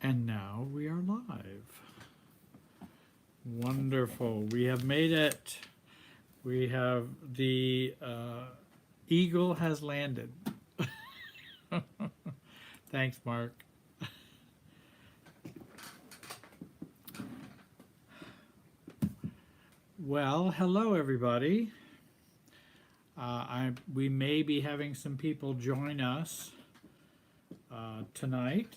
And now we are live. Wonderful. We have made it. We have the eagle has landed. Thanks, Mark. Well, hello, everybody. We may be having some people join us tonight.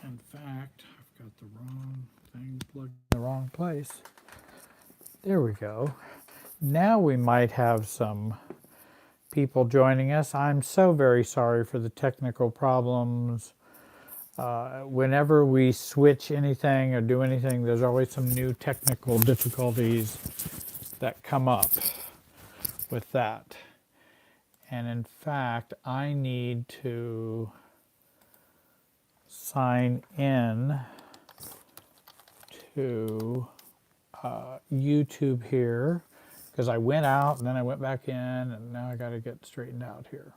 In fact, I've got the wrong thing plugged in the wrong place. There we go. Now we might have some people joining us. I'm so very sorry for the technical problems. Whenever we switch anything or do anything, there's always some new technical difficulties that come up with that. And in fact, I need to sign in to YouTube here because I went out and then I went back in and now I got to get straightened out here.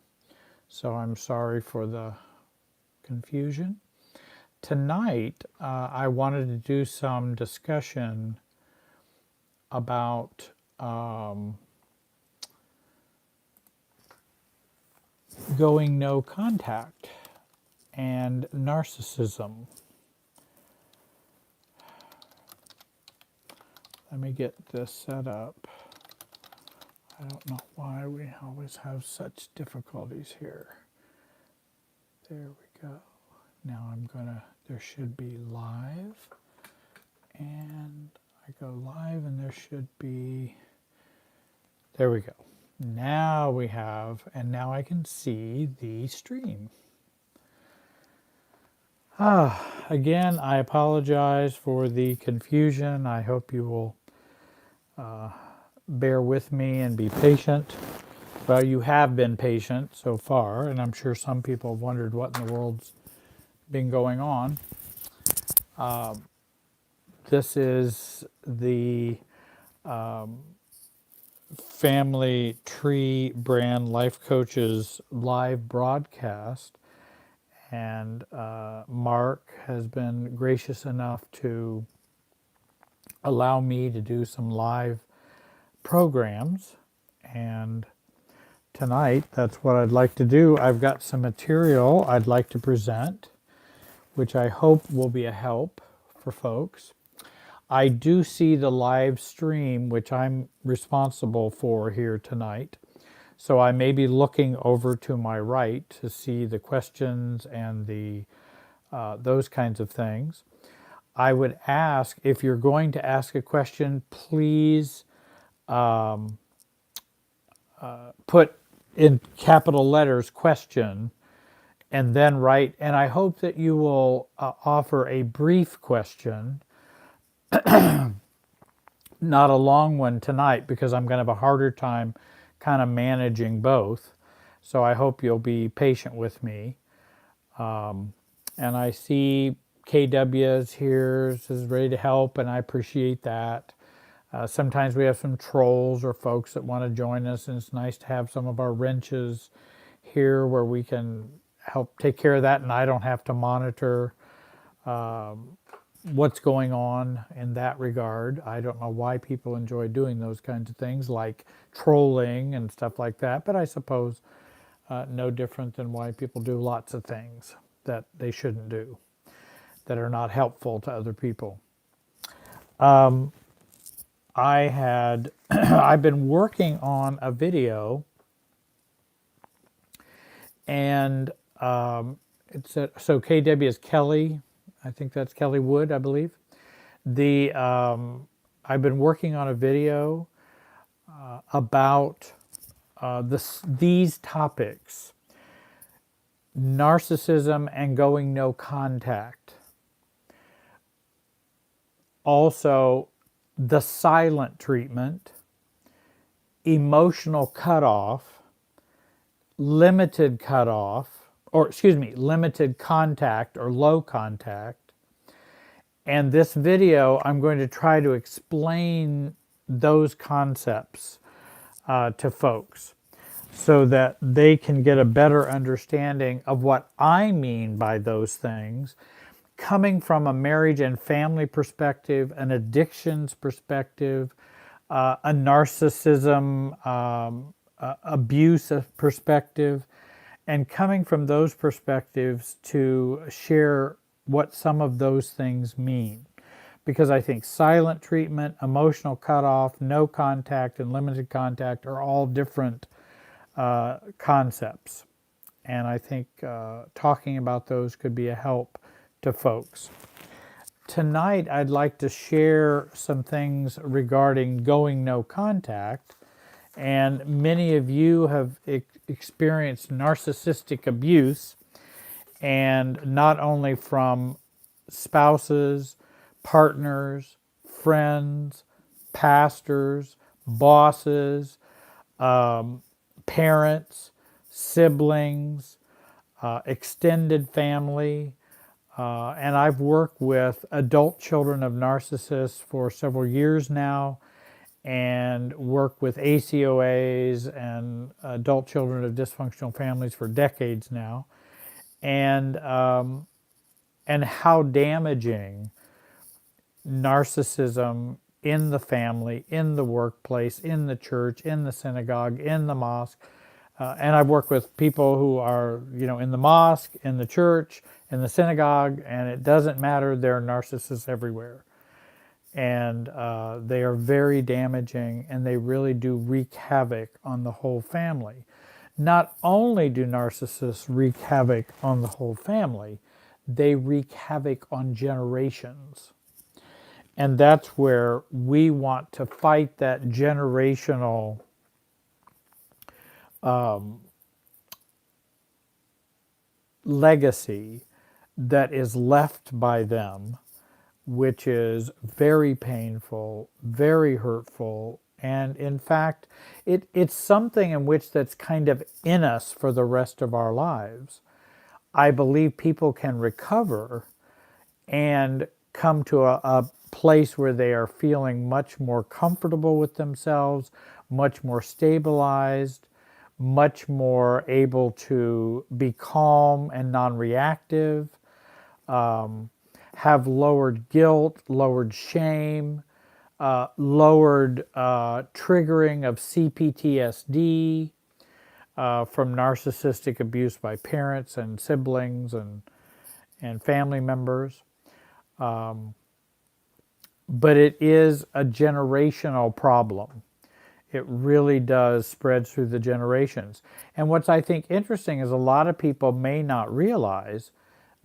So I'm sorry for the confusion. Tonight, I wanted to do some discussion about going no contact and narcissism. Let me get this set up. I don't know why we always have such difficulties here. There we go. Now I'm gonna, there should be live. And I go live and there should be, there we go. Now we have, and now I can see the stream. Again, I apologize for the confusion. I hope you will bear with me and be patient. Well, you have been patient so far, and I'm sure some people have wondered what in the world's been going on. This is the Family Tree Brand Life Coaches live broadcast. And Mark has been gracious enough to allow me to do some live programs. And tonight, that's what I'd like to do. I've got some material I'd like to present, which I hope will be a help for folks. I do see the live stream, which I'm responsible for here tonight. So I may be looking over to my right to see the questions and the those kinds of things. I would ask, if you're going to ask a question, please put in capital letters question and then write, and I hope that you will offer a brief question, not a long one tonight, because I'm going to have a harder time kind of managing both. So I hope you'll be patient with me. And I see KW is here, is ready to help, and I appreciate that. Sometimes we have some trolls or folks that want to join us, and it's nice to have some of our wrenches here where we can help take care of that, and I don't have to monitor what's going on in that regard. I don't know why people enjoy doing those kinds of things like trolling and stuff like that, but I suppose no different than why people do lots of things that they shouldn't do, that are not helpful to other people. I've been working on a video, and it's so KW is Kelly. I think that's Kelly Wood, I believe. I've been working on a video about these topics: narcissism and going no contact. Also, the silent treatment, emotional cutoff, limited contact or low contact. And this video, I'm going to try to explain those concepts to folks so that they can get a better understanding of what I mean by those things, coming from a marriage and family perspective, an addictions perspective, a narcissism, abuse perspective, and coming from those perspectives to share what some of those things mean. Because I think silent treatment, emotional cutoff, no contact, and limited contact are all different concepts. And I think talking about those could be a help to folks. Tonight, I'd like to share some things regarding going no contact. And many of you have experienced narcissistic abuse, and not only from spouses, partners, friends, pastors, bosses, parents, siblings, extended family. And I've worked with adult children of narcissists for several years now, and worked with ACOAs and adult children of dysfunctional families for decades now. And how damaging narcissism in the family, in the workplace, in the church, in the synagogue, in the mosque. And I've worked with people who are, in the mosque, in the church, in the synagogue, and it doesn't matter, there are narcissists everywhere. And they are very damaging, and they really do wreak havoc on the whole family. Not only do narcissists wreak havoc on the whole family, they wreak havoc on generations. And that's where we want to fight that generational legacy that is left by them, which is very painful, very hurtful, and in fact, it's something in which that's kind of in us for the rest of our lives. I believe people can recover and come to a place where they are feeling much more comfortable with themselves, much more stabilized, much more able to be calm and non-reactive, have lowered guilt, lowered shame, lowered triggering of CPTSD from narcissistic abuse by parents and siblings and family members. But it is a generational problem. It really does spread through the generations. And what's I think interesting is a lot of people may not realize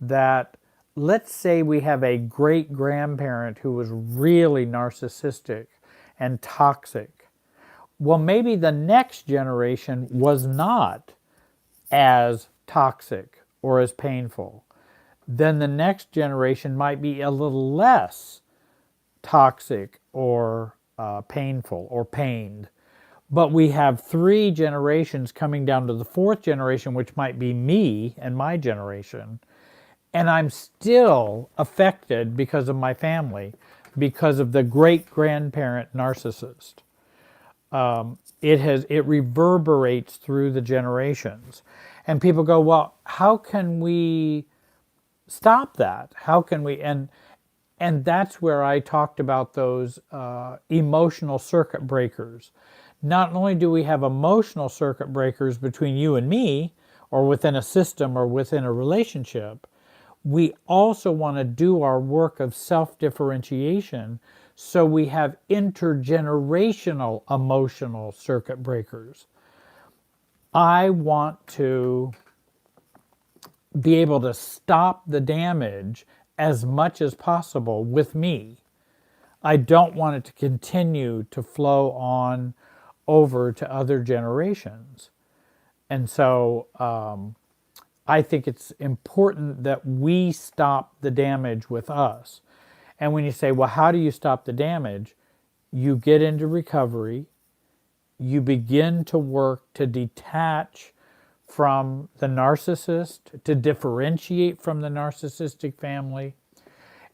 that, let's say we have a great-grandparent who was really narcissistic and toxic. Well, maybe the next generation was not as toxic or as painful. Then the next generation might be a little less toxic or painful or pained. But we have 3 generations coming down to the 4th generation, which might be me and my generation. And I'm still affected because of my family, because of the great-grandparent narcissist. It reverberates through the generations. And people go, well, how can we stop that? How can we? And that's where I talked about those emotional circuit breakers. Not only do we have emotional circuit breakers between you and me, or within a system or within a relationship, we also want to do our work of self-differentiation so we have intergenerational emotional circuit breakers. I want to be able to stop the damage as much as possible with me. I don't want it to continue to flow on over to other generations. And so I think it's important that we stop the damage with us. And when you say, well, how do you stop the damage? You get into recovery. You begin to work to detach from the narcissist, to differentiate from the narcissistic family.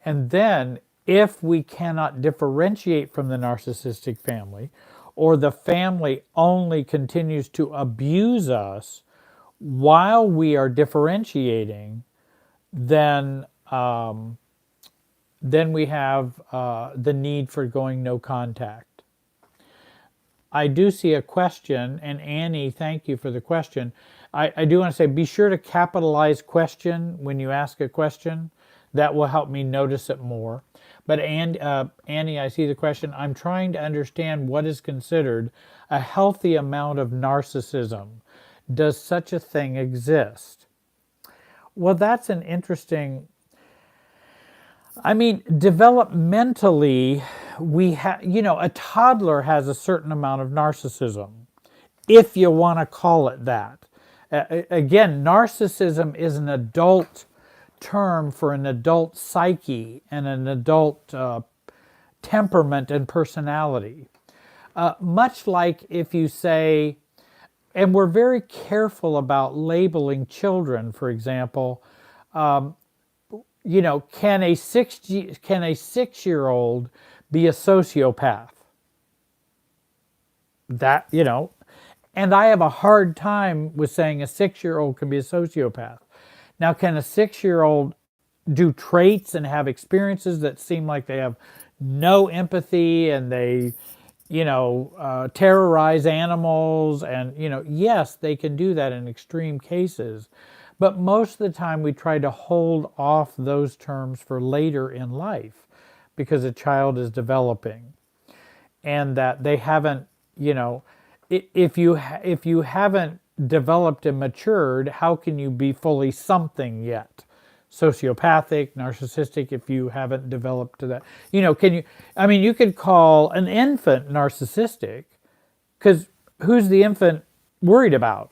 And then, if we cannot differentiate from the narcissistic family, or the family only continues to abuse us while we are differentiating, then Then we have the need for going no contact. I do see a question, and Annie, thank you for the question. I do want to say, be sure to capitalize question when you ask a question. That will help me notice it more. But Annie, I see the question. I'm trying to understand what is considered a healthy amount of narcissism. Does such a thing exist? Well, that's an interesting. I mean, developmentally, a toddler has a certain amount of narcissism, if you want to call it that. Again, narcissism is an adult term for an adult psyche and an adult temperament and personality. Much like if you say, and we're very careful about labeling children, for example, can a 6-year-old be a sociopath? That, and I have a hard time with saying a 6-year-old can be a sociopath. Now, can a 6-year-old do traits and have experiences that seem like they have no empathy and they, terrorize animals? And, yes, they can do that in extreme cases. But most of the time we try to hold off those terms for later in life because a child is developing and that they haven't, if you haven't developed and matured, how can you be fully something yet? Sociopathic, narcissistic, if you haven't developed to that. You could call an infant narcissistic because who's the infant worried about?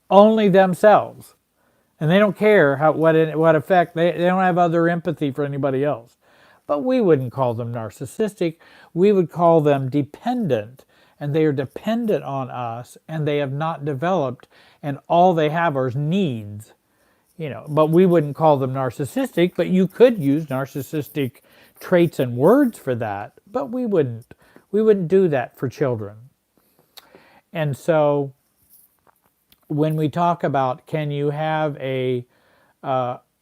Only themselves. And they don't care what effect, they don't have other empathy for anybody else. But we wouldn't call them narcissistic. We would call them dependent. And they are dependent on us and they have not developed and all they have are needs. But we wouldn't call them narcissistic, but you could use narcissistic traits and words for that, but we wouldn't do that for children. And so when we talk about can you have a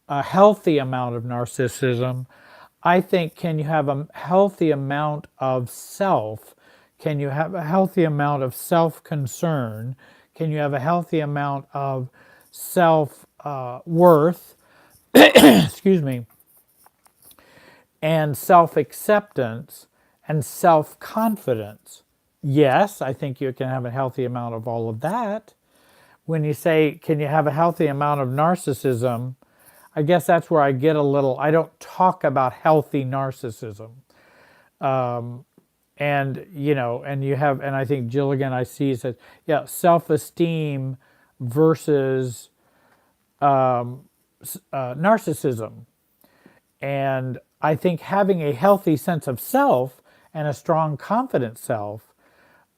healthy amount of narcissism, I think can you have a healthy amount of self? Can you have a healthy amount of self-concern? Can you have a healthy amount of self-worth, excuse me, and self-acceptance and self-confidence? Yes, I think you can have a healthy amount of all of that. When you say, can you have a healthy amount of narcissism, I guess that's where I get a little, I don't talk about healthy narcissism. And you have, and I think Jill again, I see says, self-esteem versus narcissism. And I think having a healthy sense of self and a strong, confident self,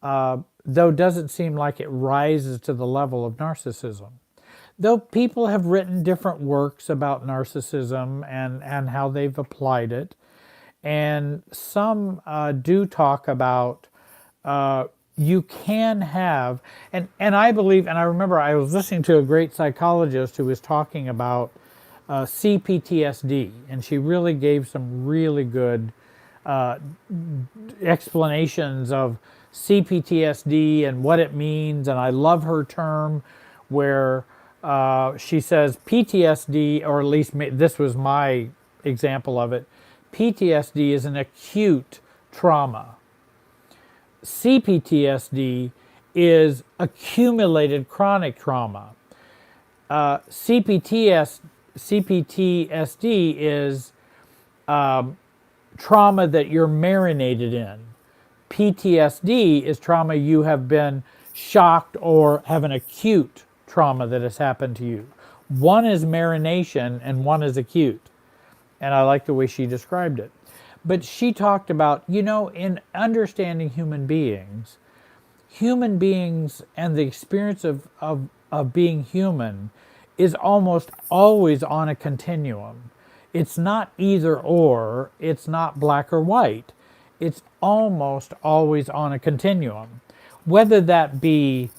though doesn't seem like it rises to the level of narcissism. Though people have written different works about narcissism and how they've applied it. And some do talk about you can have, and I believe, and I remember I was listening to a great psychologist who was talking about CPTSD, and she really gave some really good explanations of CPTSD and what it means. And I love her term where she says PTSD, or at least this was my example of it, PTSD is an acute trauma. CPTSD is accumulated chronic trauma. CPTSD is trauma that you're marinated in. PTSD is trauma you have been shocked or have an acute trauma that has happened to you. One is marination and one is acute. And I like the way she described it. But she talked about, in understanding human beings and the experience of being human is almost always on a continuum. It's not either or, it's not black or white. It's almost always on a continuum. Whether that be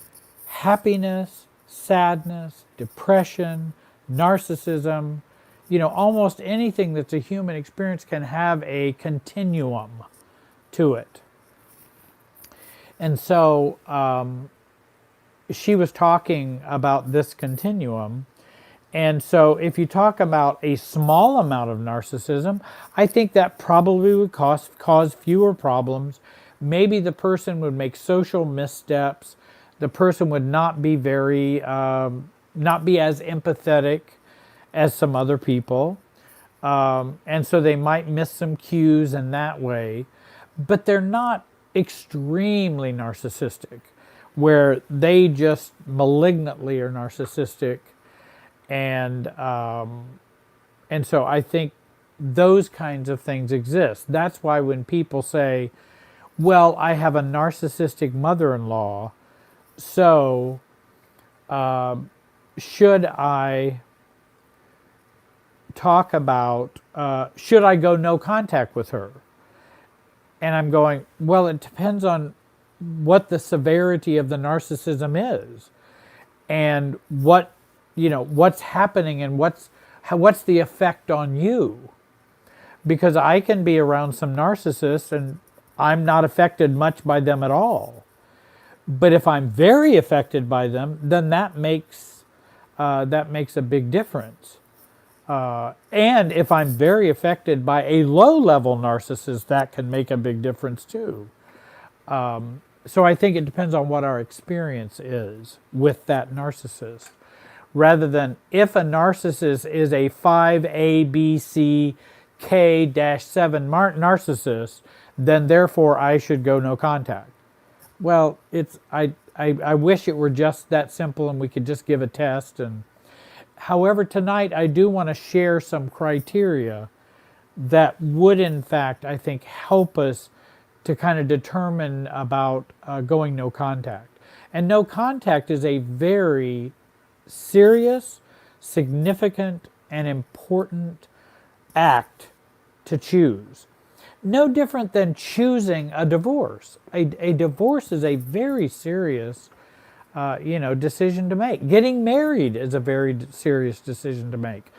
happiness, sadness, depression, narcissism, almost anything that's a human experience can have a continuum to it. And so she was talking about this continuum. And so if you talk about a small amount of narcissism, I think that probably would cause fewer problems. Maybe the person would make social missteps. The person would not be not be as empathetic as some other people. And so they might miss some cues in that way. But they're not extremely narcissistic, where they just malignantly are narcissistic. And so I think those kinds of things exist. That's why when people say, well, I have a narcissistic mother-in-law, so should I talk about, should I go no contact with her? And I'm going, well, it depends on what the severity of the narcissism is and what's happening and what's the effect on you. Because I can be around some narcissists and I'm not affected much by them at all. But if I'm very affected by them, then that makes a big difference. And if I'm very affected by a low-level narcissist, that can make a big difference too. So I think it depends on what our experience is with that narcissist. Rather than if a narcissist is a 5A, B, C, K-7 narcissist, then therefore I should go no contact. Well, I wish it were just that simple and we could just give a test. And however, tonight I do want to share some criteria that would, in fact, I think, help us to kind of determine about going no contact. And no contact is a very serious, significant, and important act to choose. No different than choosing a divorce. A divorce is a very serious decision to make. Getting married is a very serious decision to make.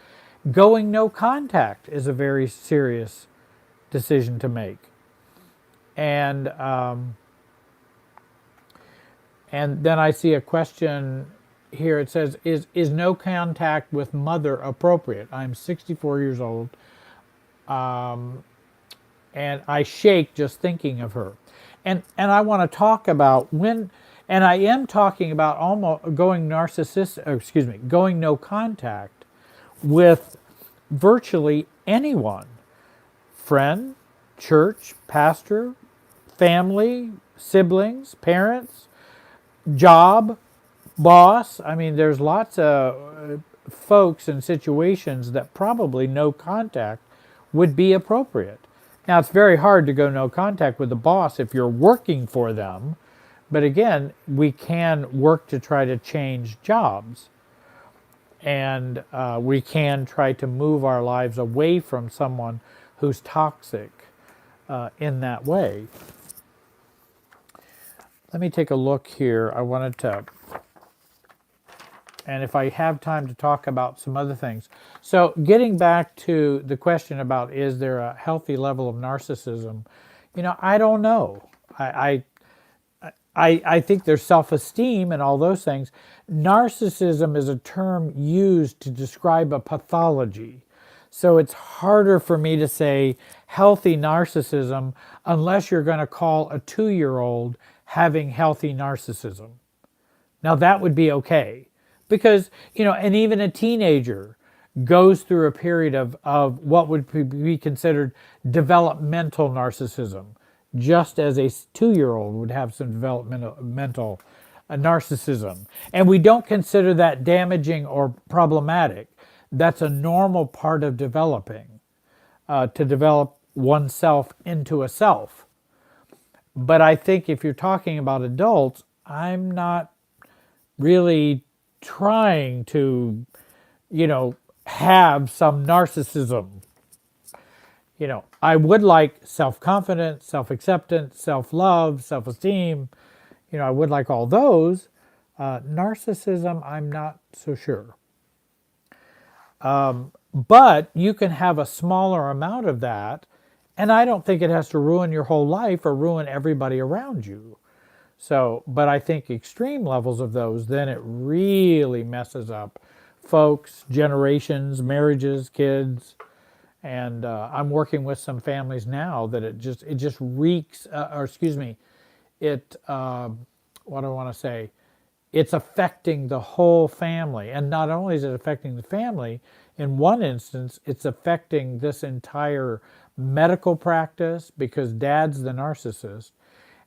Going no contact is a very serious decision to make. And then I see a question here. It says, is no contact with mother appropriate? I'm 64 years old, and I shake just thinking of her. And I want to talk about when, and I am talking about almost going going no contact with virtually anyone. Friend, church, pastor, family, siblings, parents, job, boss. I mean, there's lots of folks and situations that probably no contact would be appropriate. Now, it's very hard to go no contact with the boss if you're working for them. But again, we can work to try to change jobs. And we can try to move our lives away from someone who's toxic in that way. Let me take a look here. I wanted to, and if I have time to talk about some other things. So getting back to the question about is there a healthy level of narcissism, I don't know. I think there's self-esteem and all those things. Narcissism is a term used to describe a pathology. So it's harder for me to say healthy narcissism unless you're going to call a 2-year-old having healthy narcissism. Now that would be okay. Because, and even a teenager goes through a period of what would be considered developmental narcissism, just as a 2-year-old would have some developmental narcissism. And we don't consider that damaging or problematic. That's a normal part of developing, to develop oneself into a self. But I think if you're talking about adults, I'm not really trying to, have some narcissism. I would like self-confidence, self-acceptance, self-love, self-esteem. I would like all those. Narcissism, I'm not so sure. But you can have a smaller amount of that, and I don't think it has to ruin your whole life or ruin everybody around you. So, but I think extreme levels of those, then it really messes up folks, generations, marriages, kids. And I'm working with some families now that it just reeks, or excuse me, it, what do I want to say? It's affecting the whole family. And not only is it affecting the family, in one instance, it's affecting this entire medical practice because dad's the narcissist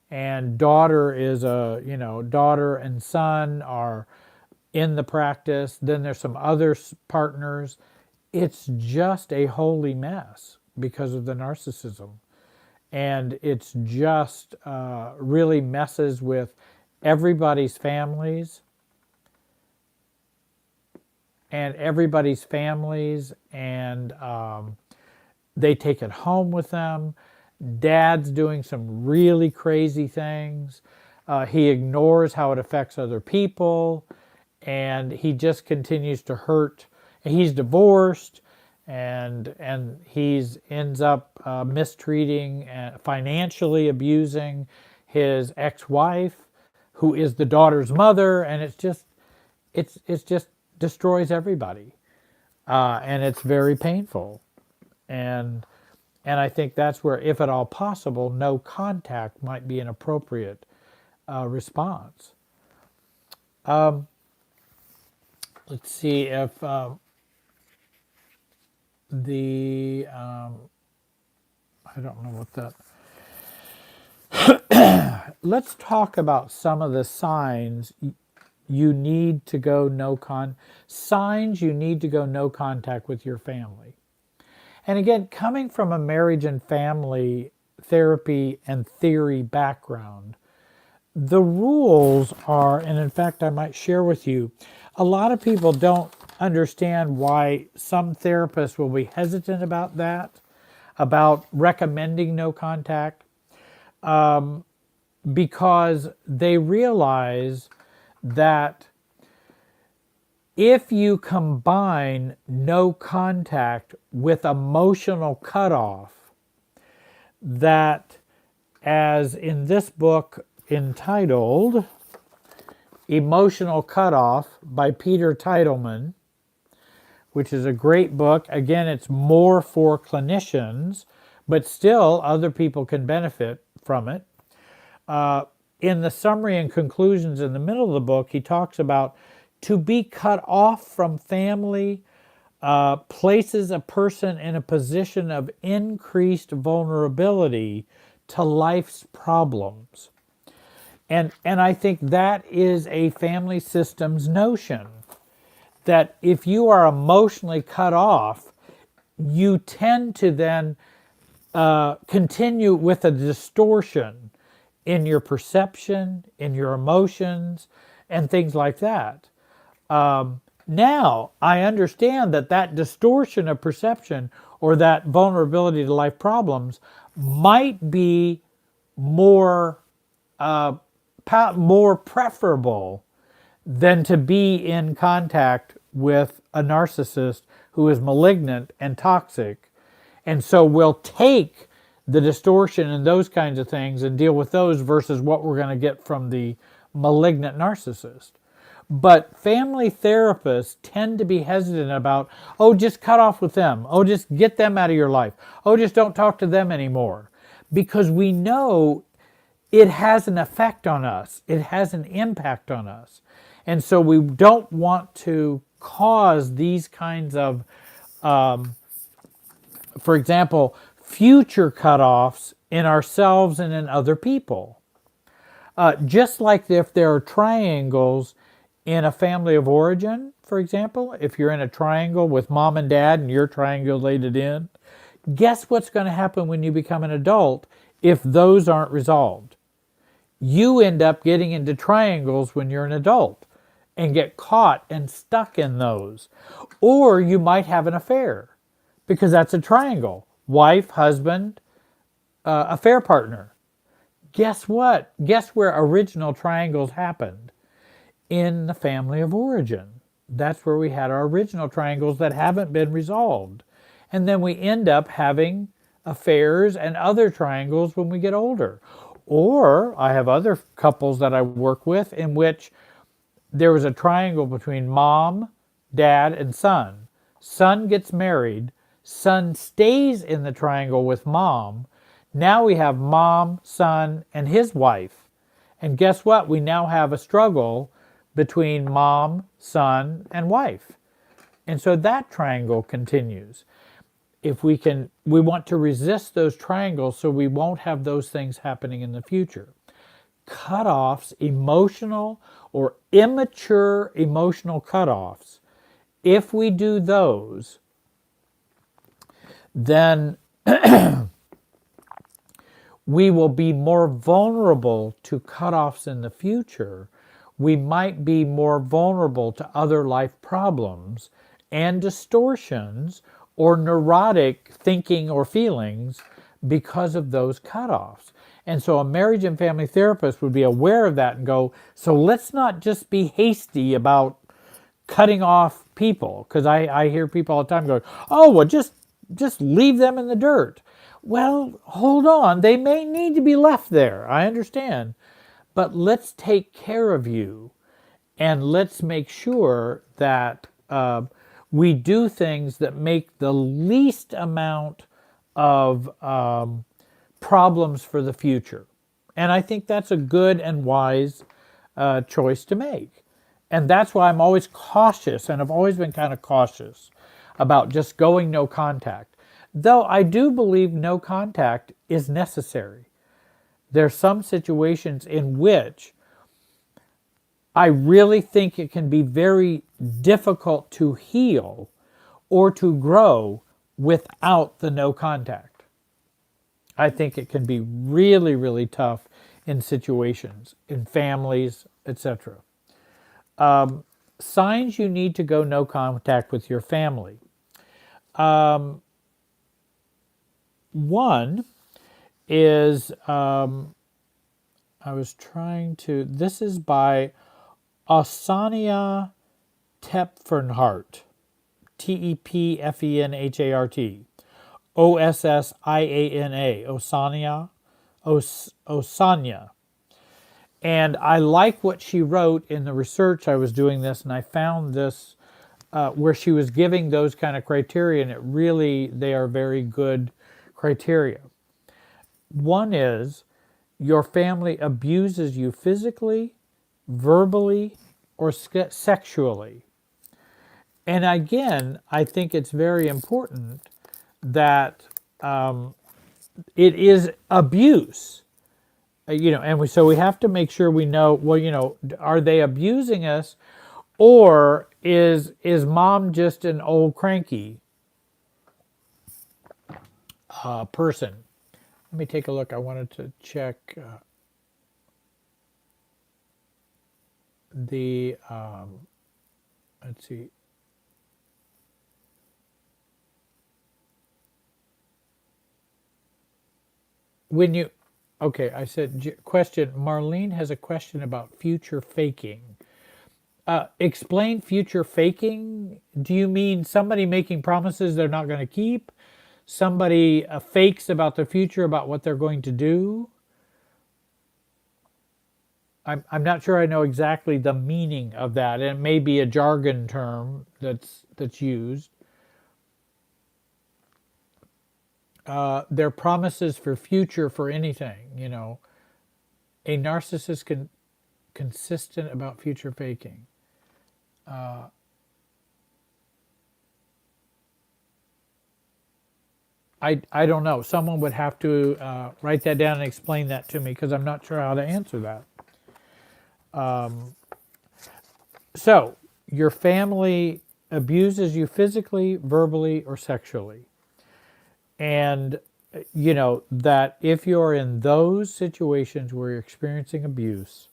and daughter is daughter and son are in the practice. Then there's some other partners. It's just a holy mess because of the narcissism. And it's just really messes with everybody's families and they take it home with them. Dad's doing some really crazy things. He ignores how it affects other people, and he just continues to hurt. He's divorced, and he's ends up mistreating and financially abusing his ex-wife, who is the daughter's mother, and it's just destroys everybody, and it's very painful, and I think that's where, if at all possible, no contact might be an appropriate response. Let's see if the I don't know what that. Let's talk about some of the signs you need to go signs you need to go no contact with your family. And again, coming from a marriage and family therapy and theory background, the rules are, and in fact, I might share with you, a lot of people don't understand why some therapists will be hesitant about that, about recommending no contact, because they realize that if you combine no contact with emotional cutoff, that, as in this book entitled Emotional Cutoff by Peter Titelman, which is a great book. Again, it's more for clinicians, but still other people can benefit from it. In the summary and conclusions in the middle of the book, he talks about to be cut off from family places a person in a position of increased vulnerability to life's problems. And I think that is a family systems notion, that if you are emotionally cut off, you tend to then continue with a distortion in your perception, in your emotions, and things like that. Now, I understand that distortion of perception or that vulnerability to life problems might be more preferable than to be in contact with a narcissist who is malignant and toxic. And so we'll take the distortion and those kinds of things and deal with those versus what we're going to get from the malignant narcissist. But family therapists tend to be hesitant about, oh, just cut off with them. Oh, just get them out of your life. Oh, just don't talk to them anymore. Because we know it has an effect on us. It has an impact on us. And so we don't want to cause these kinds of, for example, future cutoffs in ourselves and in other people. Just like if there are triangles in a family of origin, for example, if you're in a triangle with mom and dad and you're triangulated in, guess what's going to happen when you become an adult if those aren't resolved? You end up getting into triangles when you're an adult and get caught and stuck in those. Or you might have an affair because that's a triangle. Wife, husband, affair partner. Guess what? Guess where original triangles happened? In the family of origin. That's where we had our original triangles that haven't been resolved. And then we end up having affairs and other triangles when we get older. Or I have other couples that I work with in which there was a triangle between mom, dad, and son. Son gets married. Son stays in the triangle with mom. Now we have mom, son, and his wife. And guess what? We now have a struggle between mom, son, and wife. And so that triangle continues. If we want to resist those triangles so we won't have those things happening in the future. Cutoffs, emotional or immature emotional cutoffs, if we do those, then we will be more vulnerable to cutoffs in the future. We might be more vulnerable to other life problems and distortions or neurotic thinking or feelings because of those cutoffs. And so a marriage and family therapist would be aware of that and go, so let's not just be hasty about cutting off people. Because I hear people all the time going, oh, well, just leave them in the dirt. Well, hold on. They may need to be left there. I understand. But let's take care of you. And let's make sure that we do things that make the least amount of problems for the future. And I think that's a good and wise choice to make. And that's why I'm always cautious, and I've always been kind of cautious about just going no contact. Though I do believe no contact is necessary. There's some situations in which I really think it can be very difficult to heal or to grow without the no contact. I think it can be really, really tough in situations, in families, etc. Signs you need to go no contact with your family. One is, I was trying to, this is by Osania Tepfernhart, Tepfenhart, Ossiana, Osania. And I like what she wrote in the research. I was doing this and I found this where she was giving those kind of criteria, and they are very good criteria. One is your family abuses you physically, verbally, or sexually. And again, I think it's very important that it is abuse. So we have to make sure we know, well, are they abusing us, or is mom just an old cranky person? Let me take a look. I wanted to check let's see. I said question. Marlene has a question about future faking. Explain future faking. Do you mean somebody making promises they're not going to keep? Somebody fakes about the future, about what they're going to do? I'm not sure I know exactly the meaning of that. And it may be a jargon term that's used. Their promises for future for anything, A narcissist consistent about future faking. I don't know. Someone would have to write that down and explain that to me, because I'm not sure how to answer that. So your family abuses you physically, verbally, or sexually. And that if you're in those situations where you're experiencing abuse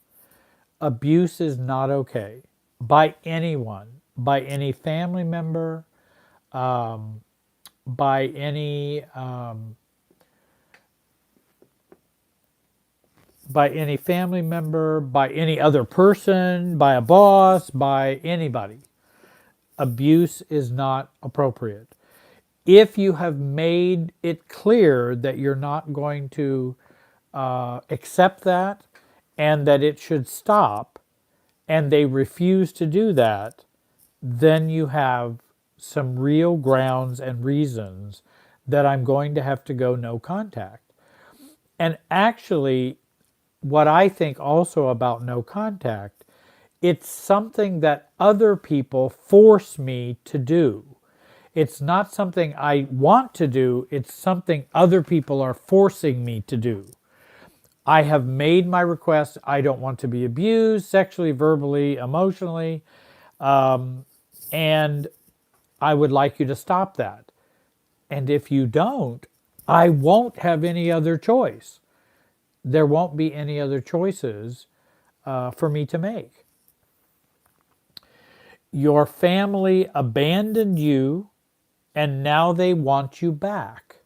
is not okay by anyone, by any family member, by any family member, by any other person, by a boss, by anybody. abuse is not appropriate. If you have made it clear that you're not going to accept that and that it should stop, and they refuse to do that, then you have some real grounds and reasons that I'm going to have to go no contact. And actually, what I think also about no contact, it's something that other people force me to do. It's not something I want to do, it's something other people are forcing me to do. I have made my request. I don't want to be abused sexually, verbally, emotionally, and I would like you to stop that. And if you don't, I won't have any other choice. There won't be any other choices for me to make. Your family abandoned you, and now they want you back.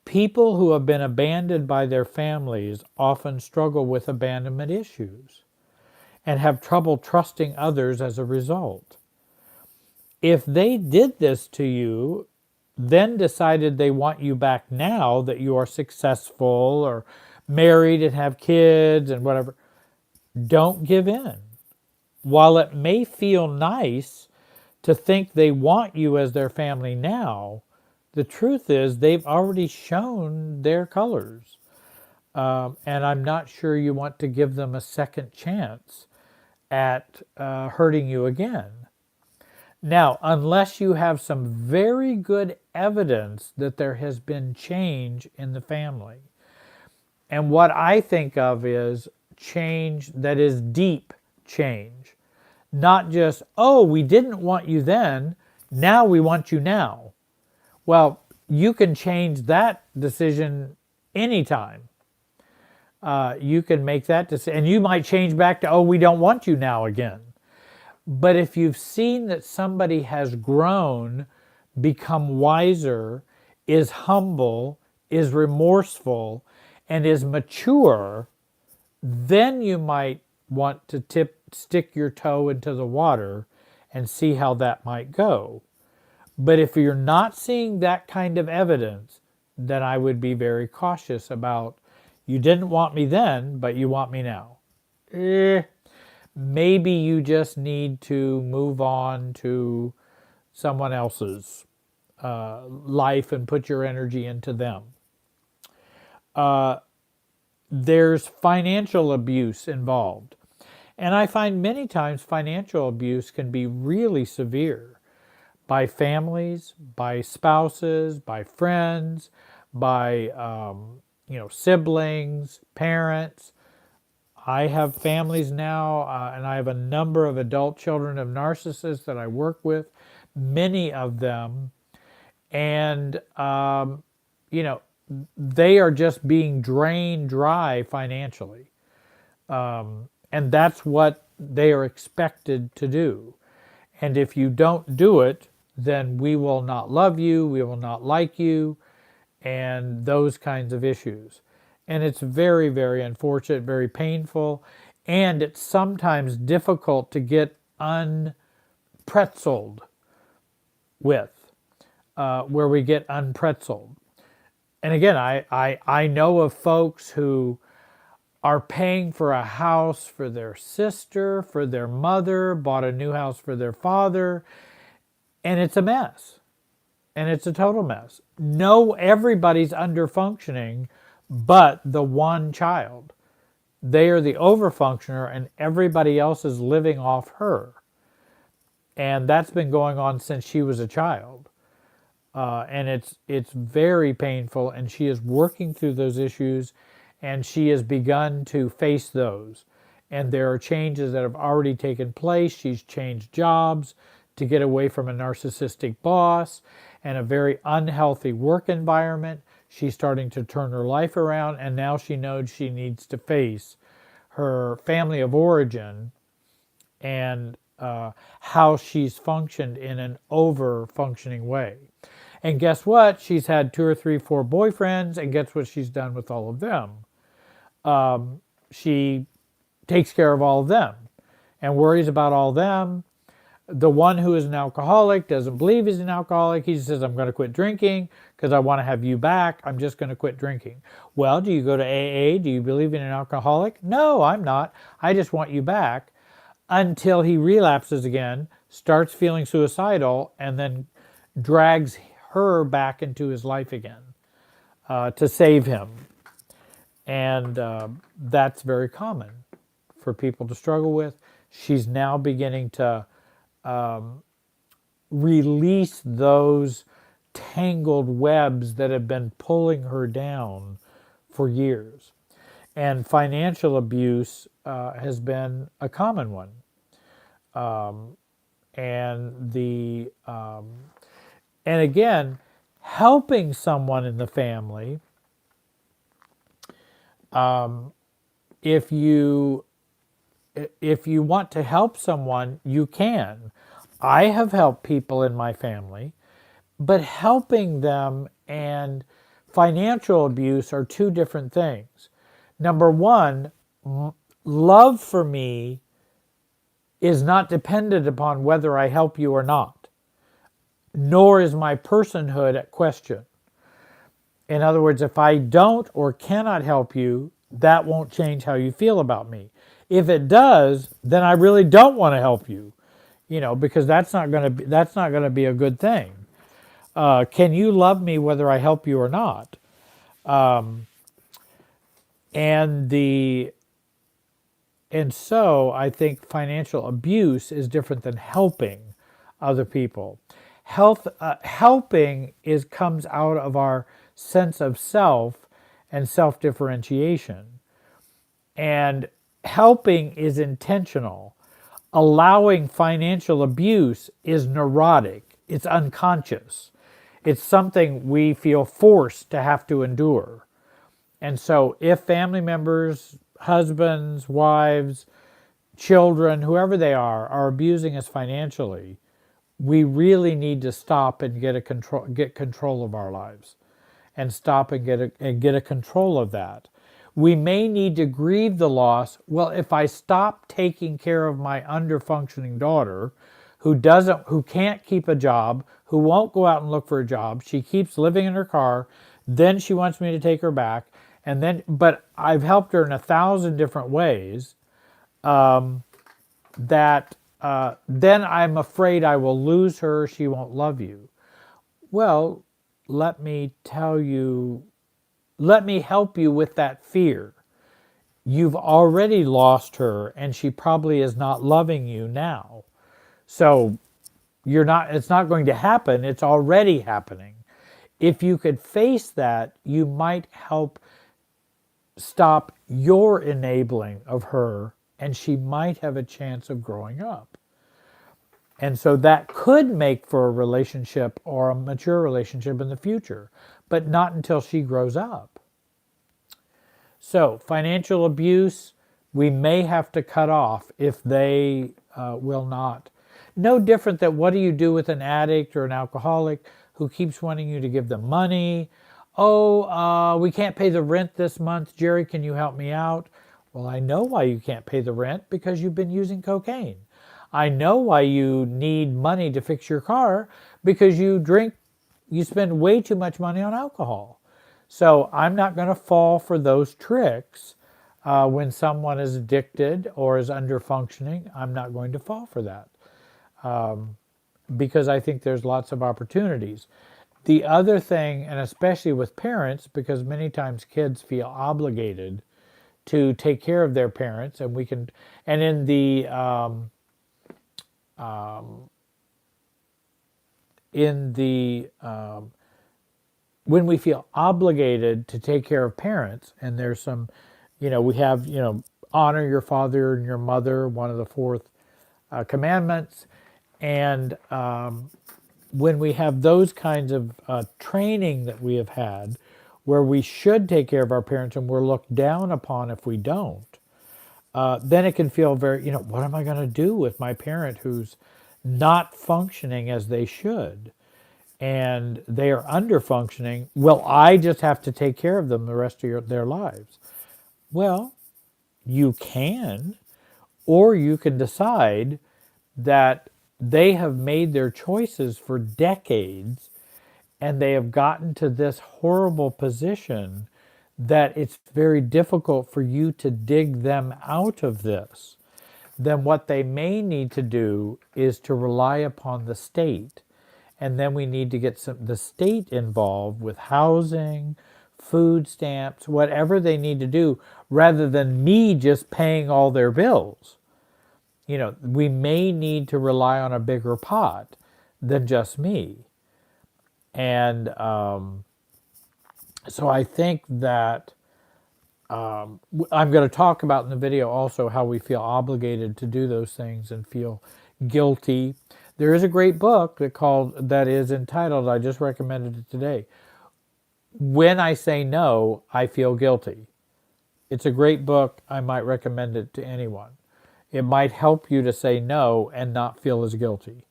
People who have been abandoned by their families often struggle with abandonment issues and have trouble trusting others as a result. If they did this to you, then decided they want you back now that you are successful or married and have kids and whatever, don't give in. While it may feel nice to think they want you as their family now, the truth is they've already shown their colors. And I'm not sure you want to give them a second chance at hurting you again. Now, unless you have some very good evidence that there has been change in the family. And what I think of is change that is deep change. Not just, oh, we didn't want you then, now we want you now. Well, you can change that decision anytime. You can make that decision, and you might change back to, oh, we don't want you now again. But if you've seen that somebody has grown, become wiser, is humble, is remorseful, and is mature, then you might want to stick your toe into the water and see how that might go. But if you're not seeing that kind of evidence, then I would be very cautious about, you didn't want me then, but you want me now. Maybe you just need to move on to someone else's life and put your energy into them. There's financial abuse involved. And I find many times financial abuse can be really severe by families, by spouses, by friends, by siblings, parents. I have families now, and I have a number of adult children of narcissists that I work with, many of them, and they are just being drained dry financially. And that's what they are expected to do. And if you don't do it, then we will not love you, we will not like you, and those kinds of issues. And it's very, very unfortunate, very painful, and it's sometimes difficult to get unpretzeled with, where we get unpretzeled. And again, I know of folks who are paying for a house for their sister, for their mother, bought a new house for their father, and it's a mess. And it's a total mess. No, everybody's under functioning but the one child. They are the overfunctioner and everybody else is living off her. And that's been going on since she was a child. And it's very painful, and she is working through those issues, and she has begun to face those. And there are changes that have already taken place. She's changed jobs to get away from a narcissistic boss and a very unhealthy work environment. She's starting to turn her life around, and now she knows she needs to face her family of origin and how she's functioned in an over-functioning way. And guess what? She's had 2 or 3, 4 boyfriends, and guess what she's done with all of them? She takes care of all of them and worries about all of them. The one who is an alcoholic doesn't believe he's an alcoholic. He says, I'm going to quit drinking because I want to have you back. I'm just going to quit drinking. Well, do you go to AA? Do you believe in an alcoholic? No, I'm not. I just want you back, until he relapses again, starts feeling suicidal, and then drags her back into his life again to save him. And that's very common for people to struggle with. She's now beginning to release those tangled webs that have been pulling her down for years. And financial abuse has been a common one. And again, helping someone in the family, if you want to help someone, you can. I have helped people in my family, but helping them and financial abuse are two different things. Number one, love for me is not dependent upon whether I help you or not, nor is my personhood at question. In other words, if I don't or cannot help you, that won't change how you feel about me. If it does, then I really don't want to help you, because that's not going to be a good thing. Can you love me whether I help you or not? And so I think financial abuse is different than helping other people. Helping comes out of our sense of self and self-differentiation. And helping is intentional. Allowing financial abuse is neurotic. It's unconscious. It's something we feel forced to have to endure. And so if family members, husbands, wives, children, whoever they are abusing us financially, we really need to stop and get control of our lives, and stop and get a control of that. We may need to grieve the loss. Well, if I stop taking care of my under-functioning daughter, who can't keep a job, who won't go out and look for a job, she keeps living in her car, then she wants me to take her back, but I've helped her in 1,000 different ways, then I'm afraid I will lose her, she won't love you. Well, let me help you with that fear. You've already lost her, and she probably is not loving you now. So it's not going to happen, it's already happening. If you could face that, you might help stop your enabling of her, and she might have a chance of growing up. And so that could make for a relationship or a mature relationship in the future, but not until she grows up. So financial abuse, we may have to cut off if they will not. No different than what do you do with an addict or an alcoholic who keeps wanting you to give them money? Oh, we can't pay the rent this month. Jerry, can you help me out? Well, I know why you can't pay the rent, because you've been using cocaine. I know why you need money to fix your car, because you spend way too much money on alcohol. So I'm not going to fall for those tricks when someone is addicted or is under functioning. I'm not going to fall for that because I think there's lots of opportunities. The other thing, and especially with parents, because many times kids feel obligated to take care of their parents, and when we feel obligated to take care of parents, and there's some, we have, honor your father and your mother, one of the fourth commandments, and when we have those kinds of training that we have had, where we should take care of our parents and we're looked down upon if we don't, then it can feel very, what am I going to do with my parent who's not functioning as they should? And they are under functioning. Well, I just have to take care of them the rest of their lives. Well, you can, or you can decide that they have made their choices for decades and they have gotten to this horrible position that it's very difficult for you to dig them out of this. Then what they may need to do is to rely upon the state. And then we need to get the state involved with housing, food stamps, whatever they need to do, rather than me just paying all their bills. We may need to rely on a bigger pot than just me. And so I think that I'm going to talk about in the video also how we feel obligated to do those things and feel guilty. There is a great book that is entitled, I just recommended it today, When I Say No, I Feel Guilty. It's a great book. I might recommend it to anyone. It might help you to say no and not feel as guilty.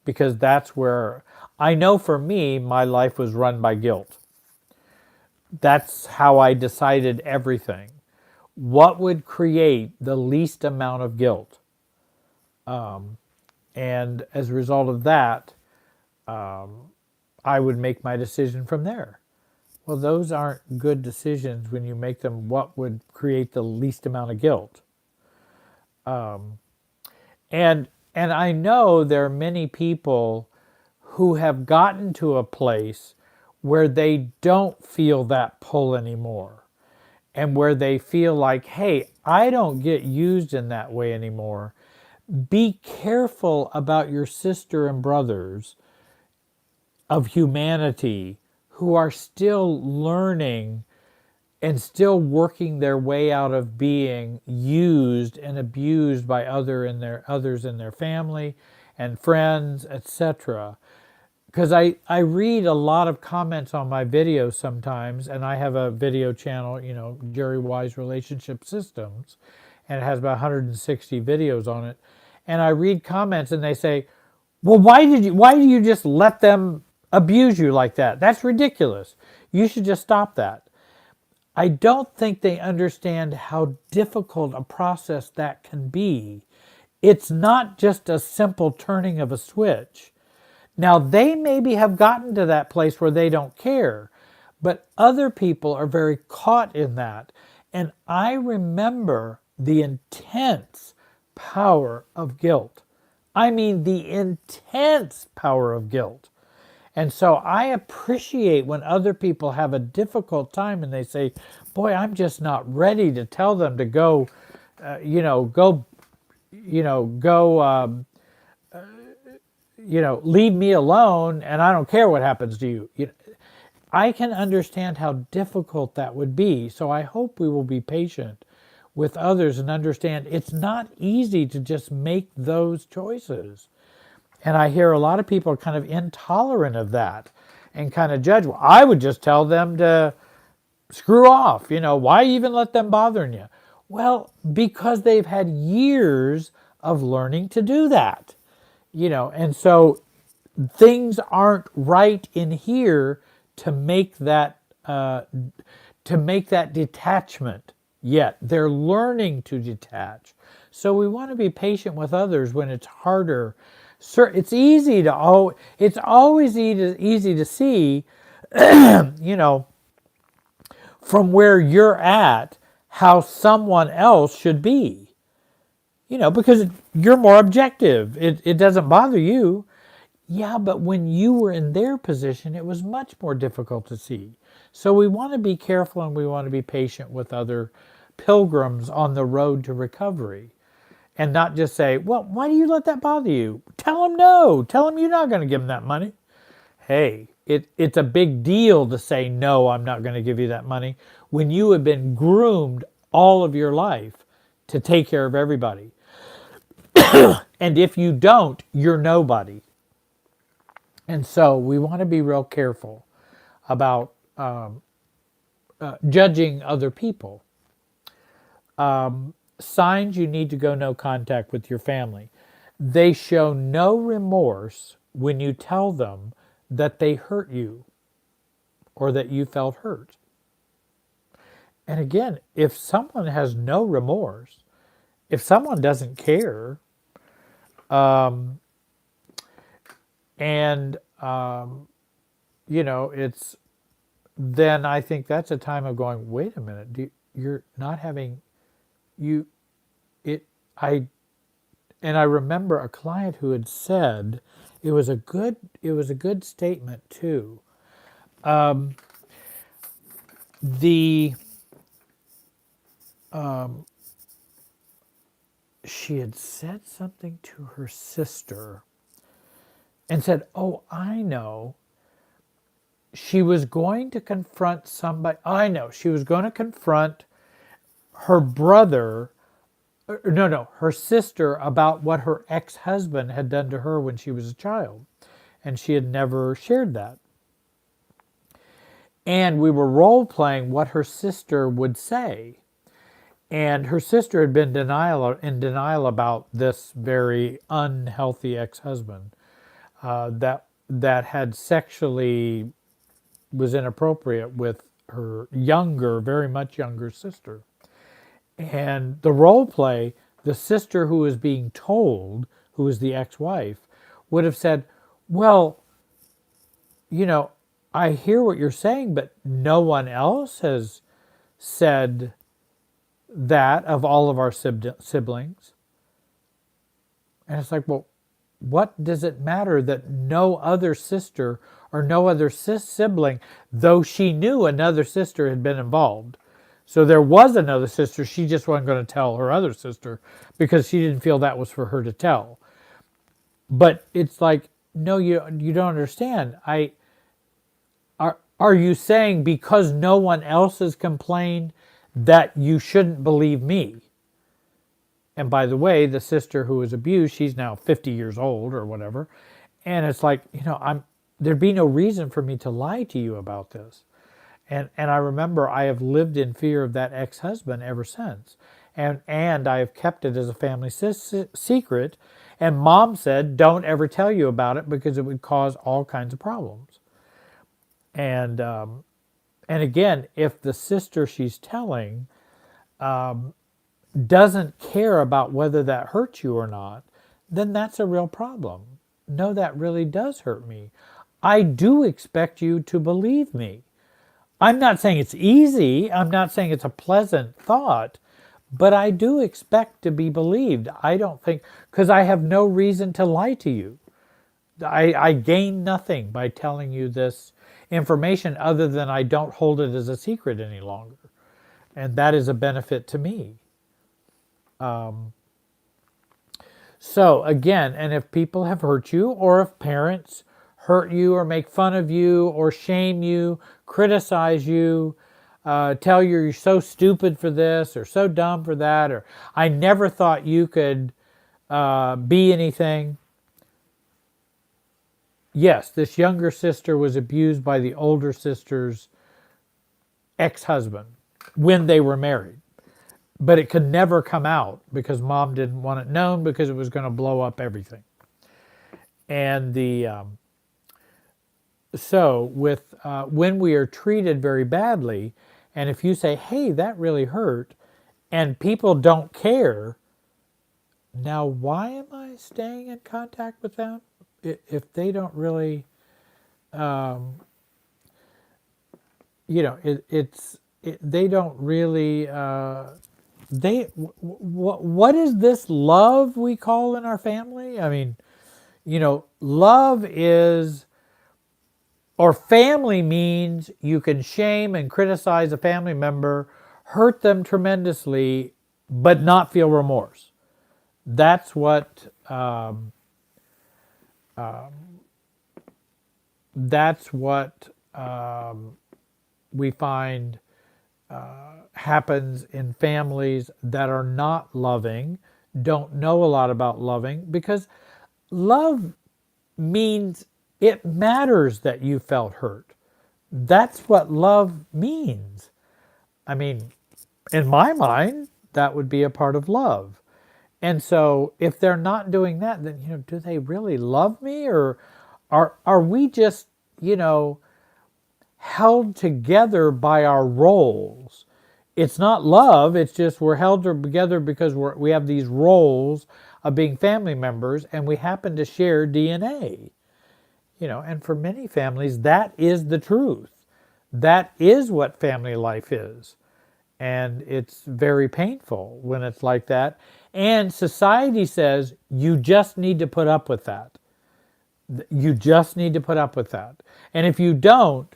Because that's where, I know for me, my life was run by guilt. That's how I decided everything. What would create the least amount of guilt? And as a result of that, I would make my decision from there. Well, those aren't good decisions when you make them what would create the least amount of guilt. And I know there are many people who have gotten to a place where they don't feel that pull anymore, and where they feel like, hey, I don't get used in that way anymore. Be careful about your sister and brothers of humanity who are still learning and still working their way out of being used and abused by others in their family and friends, etc. Because I read a lot of comments on my videos sometimes, and I have a video channel, Jerry Wise Relationship Systems, and it has about 160 videos on it. And I read comments and they say, well, why do you just let them abuse you like that? That's ridiculous. You should just stop that. I don't think they understand how difficult a process that can be. It's not just a simple turning of a switch. Now, they maybe have gotten to that place where they don't care, but other people are very caught in that. And I remember the intense power of guilt. I mean, the intense power of guilt. And so I appreciate when other people have a difficult time and they say, boy, I'm just not ready to tell them to go, leave me alone and I don't care what happens to you. I can understand how difficult that would be. So I hope we will be patient with others and understand it's not easy to just make those choices. And I hear a lot of people are kind of intolerant of that and kind of judge. Well, I would just tell them to screw off. Why even let them bother you? Well, because they've had years of learning to do that. And so things aren't right in here to make that detachment yet. They're learning to detach. So we want to be patient with others when it's harder. It's always easy to see, from where you're at, how someone else should be. Because you're more objective. It doesn't bother you. Yeah, but when you were in their position, it was much more difficult to see. So we want to be careful and we want to be patient with other pilgrims on the road to recovery. And not just say, well, why do you let that bother you? Tell them no. Tell them you're not going to give them that money. Hey, it's a big deal to say, no, I'm not going to give you that money, when you have been groomed all of your life to take care of everybody. And if you don't, you're nobody. And so we want to be real careful about judging other people. Signs you need to go no contact with your family. They show no remorse when you tell them that they hurt you or that you felt hurt. And again, if someone has no remorse, if someone doesn't care, and it's then I think that's a time of going, wait a minute, you're not having you it I and I remember a client who had said it was a good statement too. The She had said something to her sister and said, "Oh, I know." She was going to confront somebody. I know. She was going to confront her brother, no, her sister, about what her ex-husband had done to her when she was a child. And she had never shared that. And we were role playing what her sister would say. And her sister had been in denial about this very unhealthy ex-husband that had sexually was inappropriate with her younger, very much younger sister. And the role play, the sister who was being told, who was the ex-wife, would have said, "Well, you know, I hear what you're saying, but no one else has said that of all of our siblings." And it's like, well, what does it matter that no other sister or no other sibling, though she knew another sister had been involved? So there was another sister, she just wasn't going to tell her other sister because she didn't feel that was for her to tell. But it's like, no, you don't understand. Are you saying because no one else has complained that you shouldn't believe me? And by the way, the sister who was abused, she's now 50 years old or whatever. And it's like, there'd be no reason for me to lie to you about this. And I remember I have lived in fear of that ex-husband ever since. And I have kept it as a family secret. And Mom said, don't ever tell you about it because it would cause all kinds of problems. And again, if the sister she's telling doesn't care about whether that hurts you or not, then that's a real problem. No, that really does hurt me. I do expect you to believe me. I'm not saying it's easy. I'm not saying it's a pleasant thought, but I do expect to be believed. I don't think, because I have no reason to lie to you. I gain nothing by telling you this information other than I don't hold it as a secret any longer. And that is a benefit to me. So again, and if people have hurt you, or if parents hurt you or make fun of you or shame you, criticize you, tell you you're so stupid for this or so dumb for that, or I never thought you could be anything. Yes, this younger sister was abused by the older sister's ex-husband when they were married. But it could never come out because Mom didn't want it known because it was going to blow up everything. And so with when we are treated very badly, and if you say, "Hey, that really hurt," and people don't care, now why am I staying in contact with them if they don't really, they don't really. What is this love we call in our family? I mean, love is, or family means you can shame and criticize a family member, hurt them tremendously, but not feel remorse. That's what we find happens in families that are not loving, don't know a lot about loving, because love means it matters that you felt hurt. That's what love means. I mean, in my mind, that would be a part of love. And so if they're not doing that, then, do they really love me? Or are we just, held together by our roles It's not love. It's just we're held together because we have these roles of being family members, and we happen to share DNA. And for many families, that is the truth. That is what family life is. And it's very painful when it's like that. And society says you just need to put up with that. You just need to put up with that. And if you don't,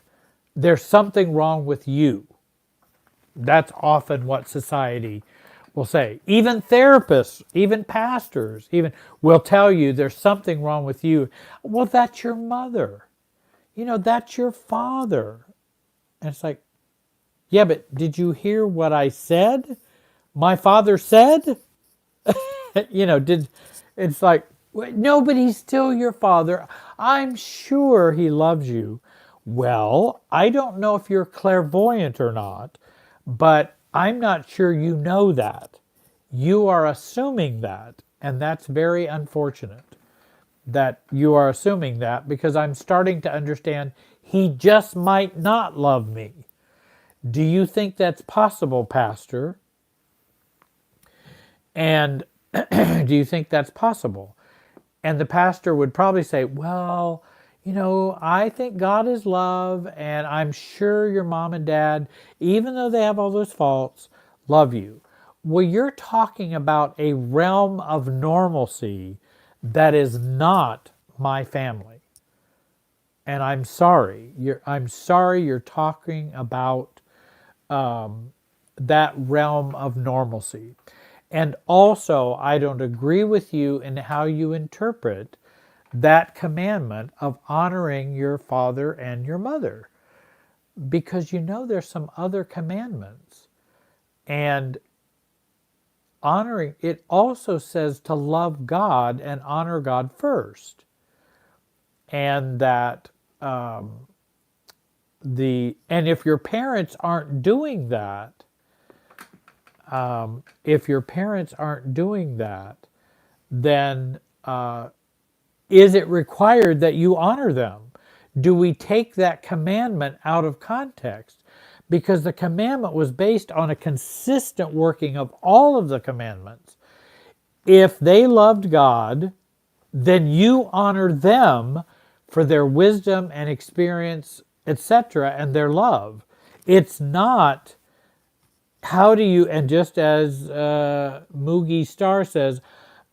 there's something wrong with you. That's often what society will say. Even therapists, even pastors, even will tell you there's something wrong with you. Well, that's your mother. That's your father. And it's like, yeah, but did you hear what I said? My father said? Did it's like, no, but he's still your father. I'm sure he loves you. Well, I don't know if you're clairvoyant or not, but I'm not sure you know that. You are assuming that, and that's very unfortunate that you are assuming that, because I'm starting to understand he just might not love me. Do you think that's possible, Pastor? And do you think that's possible? And the pastor would probably say, well, I think God is love, and I'm sure your mom and dad, even though they have all those faults, love you. Well, you're talking about a realm of normalcy that is not my family. And I'm sorry. I'm sorry you're talking about that realm of normalcy. And also, I don't agree with you in how you interpret that commandment of honoring your father and your mother, because there's some other commandments. And honoring, it also says to love God and honor God first. And that and if your parents aren't doing that, then is it required that you honor them? Do we take that commandment out of context? Because the commandment was based on a consistent working of all of the commandments. If they loved God, then you honor them for their wisdom and experience, etc., and their love. It's not, how do you, and just as Moogie Starr says,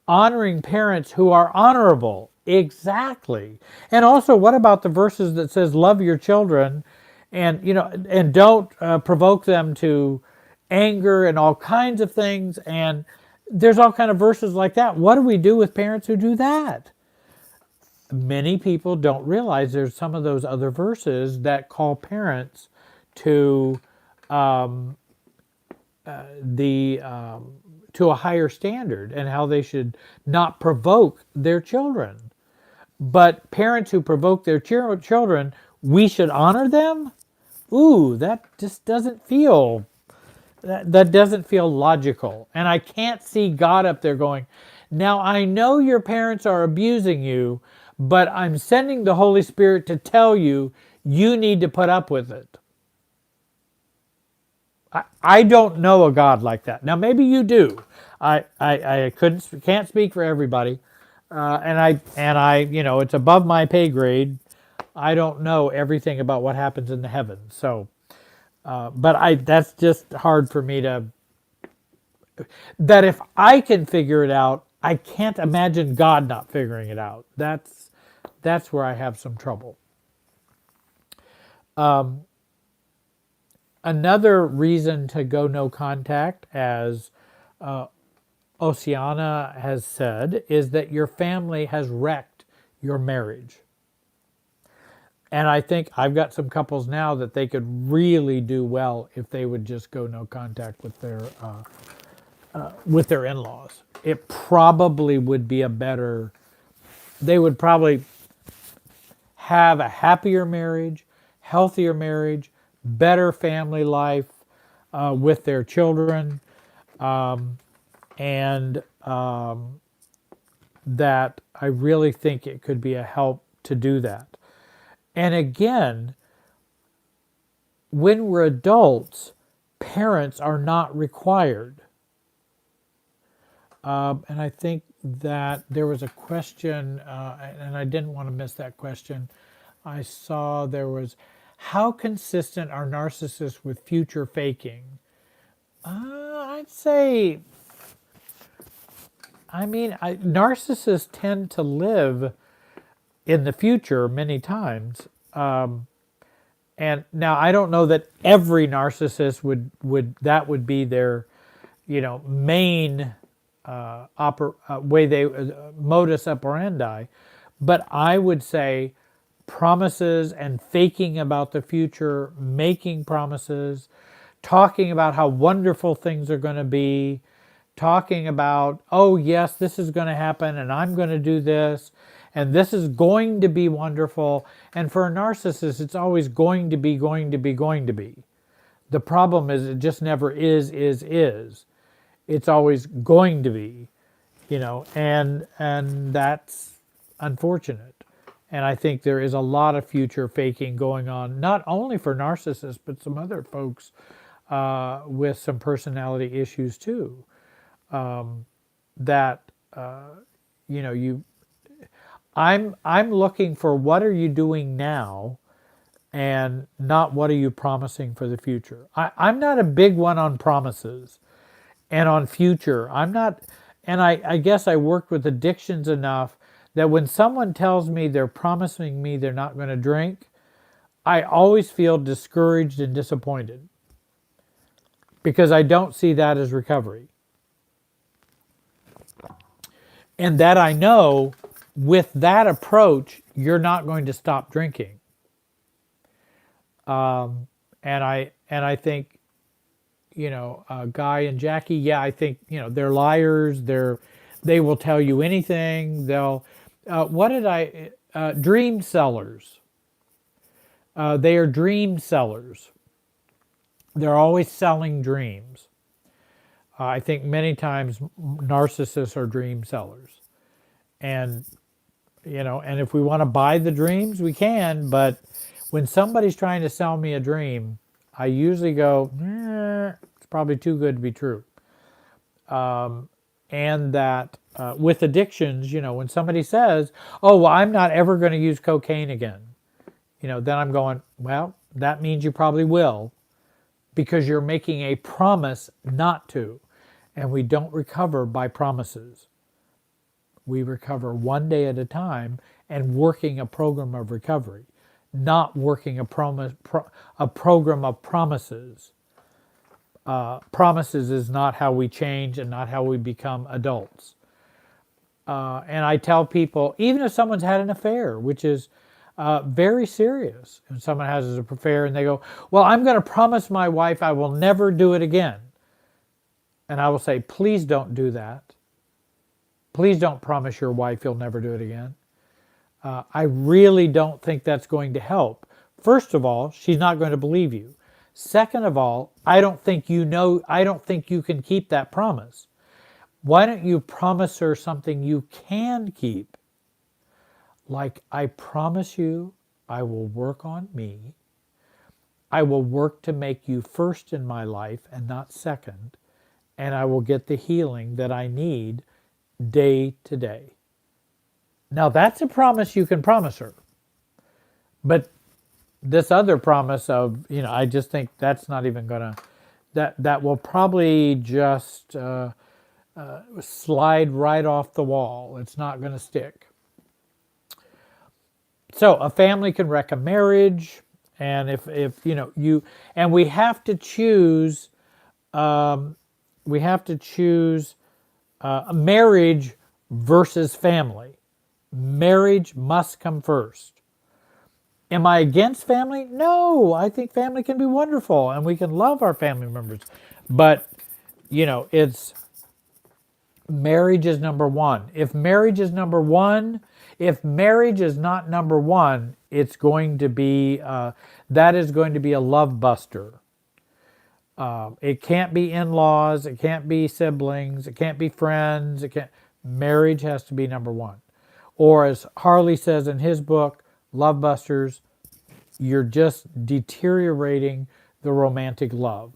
honoring parents who are honorable. Exactly. And also, what about the verses that says love your children, and don't provoke them to anger and all kinds of things? And there's all kind of verses like that. What do we do with parents who do that? Many people don't realize there's some of those other verses that call parents to to a higher standard, and how they should not provoke their children. But parents who provoke their children, we should honor them? Ooh, that just doesn't feel, that doesn't feel logical. And I can't see God up there going, now I know your parents are abusing you, but I'm sending the Holy Spirit to tell you, you need to put up with it. I don't know a God like that. Now maybe you do. I can't speak for everybody, and I it's above my pay grade. I don't know everything about what happens in the heavens. So, but that's just hard for me to. That if I can figure it out, I can't imagine God not figuring it out. That's where I have some trouble. Another reason to go no contact, as Oceana has said, is that your family has wrecked your marriage. And I think I've got some couples now that they could really do well if they would just go no contact with their in-laws. It probably would be they would probably have a happier marriage, healthier marriage, better family life with their children, and that I really think it could be a help to do that. And again, when we're adults, parents are not required. And I think that there was a question, and I didn't want to miss that question. I saw there was, how consistent are narcissists with future faking? I'd say, narcissists tend to live in the future many times. And now I don't know that every narcissist would be their, main way they modus operandi, but I would say promises and faking about the future, making promises, talking about how wonderful things are going to be, talking about, oh yes, this is going to happen and I'm going to do this and this is going to be wonderful. And for a narcissist, it's always going to be, going to be, going to be. The problem is it just never is. It's always going to be, and that's unfortunate. And I think there is a lot of future faking going on, not only for narcissists, but some other folks with some personality issues too. I'm looking for what are you doing now, and not what are you promising for the future. I'm not a big one on promises and on future. I'm not, and I guess I worked with addictions enough that when someone tells me they're promising me they're not going to drink, I always feel discouraged and disappointed because I don't see that as recovery. And that I know with that approach, you're not going to stop drinking. And I think, Guy and Jackie, yeah, I think, they're liars. They will tell you anything. Dream sellers. They are dream sellers. They're always selling dreams. I think many times narcissists are dream sellers. And, and if we want to buy the dreams, we can, but when somebody's trying to sell me a dream, I usually go, it's probably too good to be true. And that with addictions, when somebody says, oh, well, I'm not ever going to use cocaine again, then I'm going, well, that means you probably will, because you're making a promise not to. And we don't recover by promises. We recover one day at a time and working a program of recovery, not working a program of promises. Promises is not how we change and not how we become adults. And I tell people, even if someone's had an affair, which is very serious, and someone has an affair and they go, well, I'm going to promise my wife I will never do it again. And I will say, please don't do that. Please don't promise your wife you'll never do it again. I really don't think that's going to help. First of all, she's not going to believe you. Second of all, I don't think you can keep that promise. Why don't you promise her something you can keep? Like, I promise you I will work on me. I will work to make you first in my life and not second. And I will get the healing that I need day to day. Now that's a promise you can promise her. But this other promise of, I just think that's not even going to, that will probably just slide right off the wall. It's not going to stick. So a family can wreck a marriage. And if and we have to choose, marriage versus family. Marriage must come first. Am I against family? No, I think family can be wonderful and we can love our family members. But, it's marriage is number one. If marriage is number one, if marriage is not number one, it's going to be, that is going to be a love buster. It can't be in-laws, it can't be siblings, it can't be friends, marriage has to be number one. Or as Harley says in his book, Love Busters, you're just deteriorating the romantic love.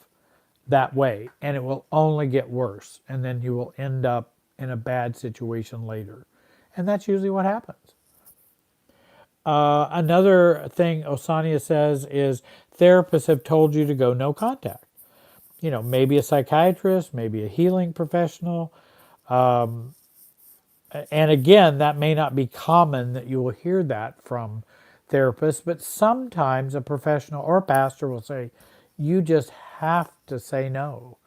that way, and it will only get worse, and then you will end up in a bad situation later. And that's usually what happens. Another thing Osania says is therapists have told you to go no contact. Maybe a psychiatrist, maybe a healing professional. And again, that may not be common that you will hear that from therapists, but sometimes a professional or a pastor will say, you just have to say no.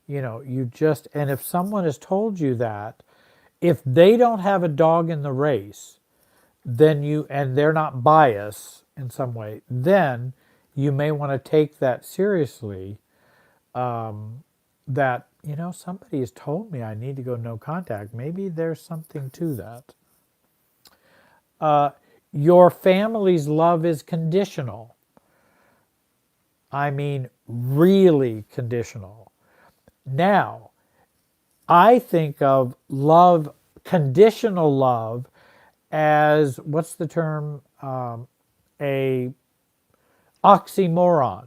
And if someone has told you that, if they don't have a dog in the race, and they're not biased in some way, then you may want to take that seriously. That, somebody has told me I need to go no contact. Maybe there's something to that. Your family's love is conditional. I mean, really conditional. Now, I think of love, conditional love, as, what's the term? A oxymoron.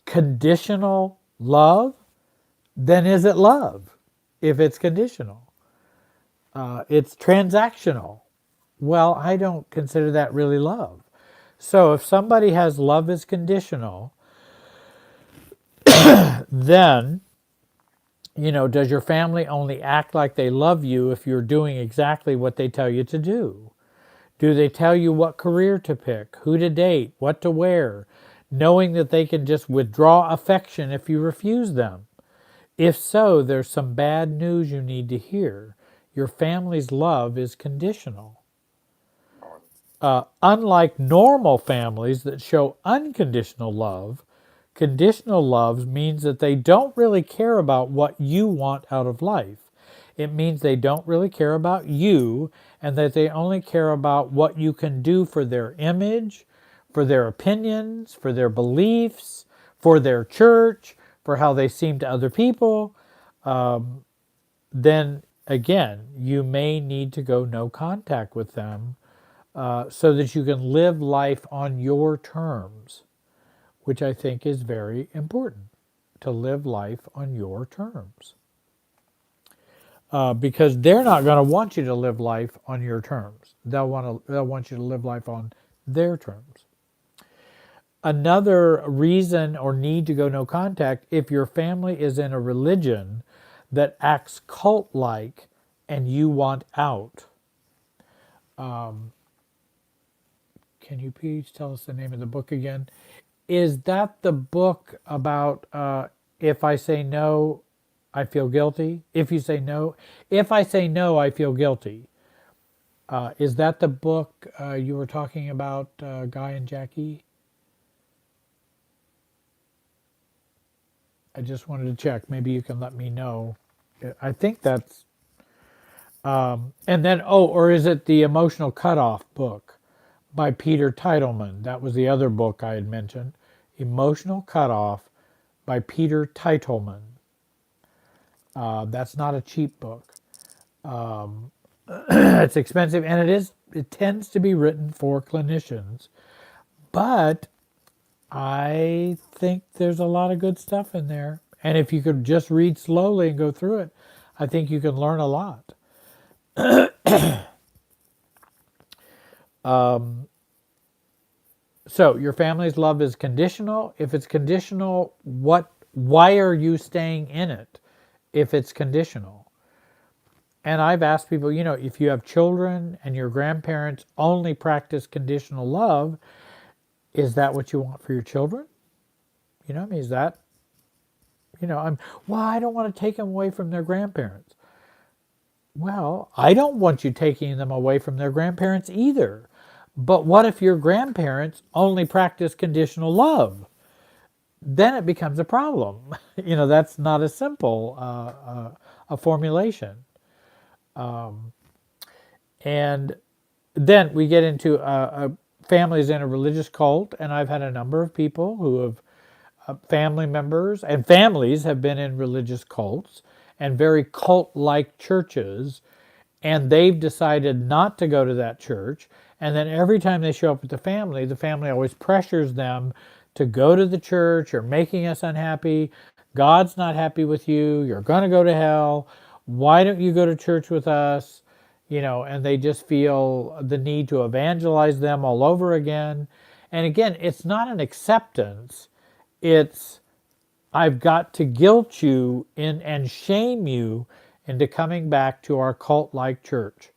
Conditional love? Then is it love if it's conditional? It's transactional. Well, I don't consider that really love. So if somebody has love is conditional, then, does your family only act like they love you if you're doing exactly what they tell you to do? Do they tell you what career to pick, who to date, what to wear, knowing that they can just withdraw affection if you refuse them? If so, there's some bad news you need to hear. Your family's love is conditional. Unlike normal families that show unconditional love, conditional love means that they don't really care about what you want out of life. It means they don't really care about you, and that they only care about what you can do for their image, for their opinions, for their beliefs, for their church, for how they seem to other people. Then again, you may need to go no contact with them, so that you can live life on your terms, which I think is very important, to live life on your terms. Because they're not going to want you to live life on your terms. They'll want you to live life on their terms. Another reason or need to go no contact, if your family is in a religion that acts cult-like and you want out. Can you please tell us the name of the book again? Is that the book about if I say no, I feel guilty? If I say no, I feel guilty. Is that the book you were talking about, Guy and Jackie? I just wanted to check. Maybe you can let me know. I think that's... and then, or is it the Emotional Cutoff book by Peter Teitelman? That was the other book I had mentioned. Emotional Cutoff by Peter Teitelman. That's not a cheap book. It's expensive, and it tends to be written for clinicians. But I think there's a lot of good stuff in there. And if you could just read slowly and go through it, I think you can learn a lot. So your family's love is conditional. If it's conditional, why are you staying in it if it's conditional? And I've asked people, if you have children and your grandparents only practice conditional love, is that what you want for your children? Is that, I don't want to take them away from their grandparents. Well, I don't want you taking them away from their grandparents either. But what if your grandparents only practice conditional love? Then it becomes a problem. That's not a simple a formulation. And then we get into families in a religious cult, and I've had a number of people who have family members and families have been in religious cults and very cult-like churches, and they've decided not to go to that church. And then every time they show up with the family always pressures them to go to the church. You're making us unhappy. God's not happy with you. You're going to go to hell. Why don't you go to church with us? And they just feel the need to evangelize them all over again. And again, it's not an acceptance. It's, I've got to guilt you in and shame you into coming back to our cult-like church.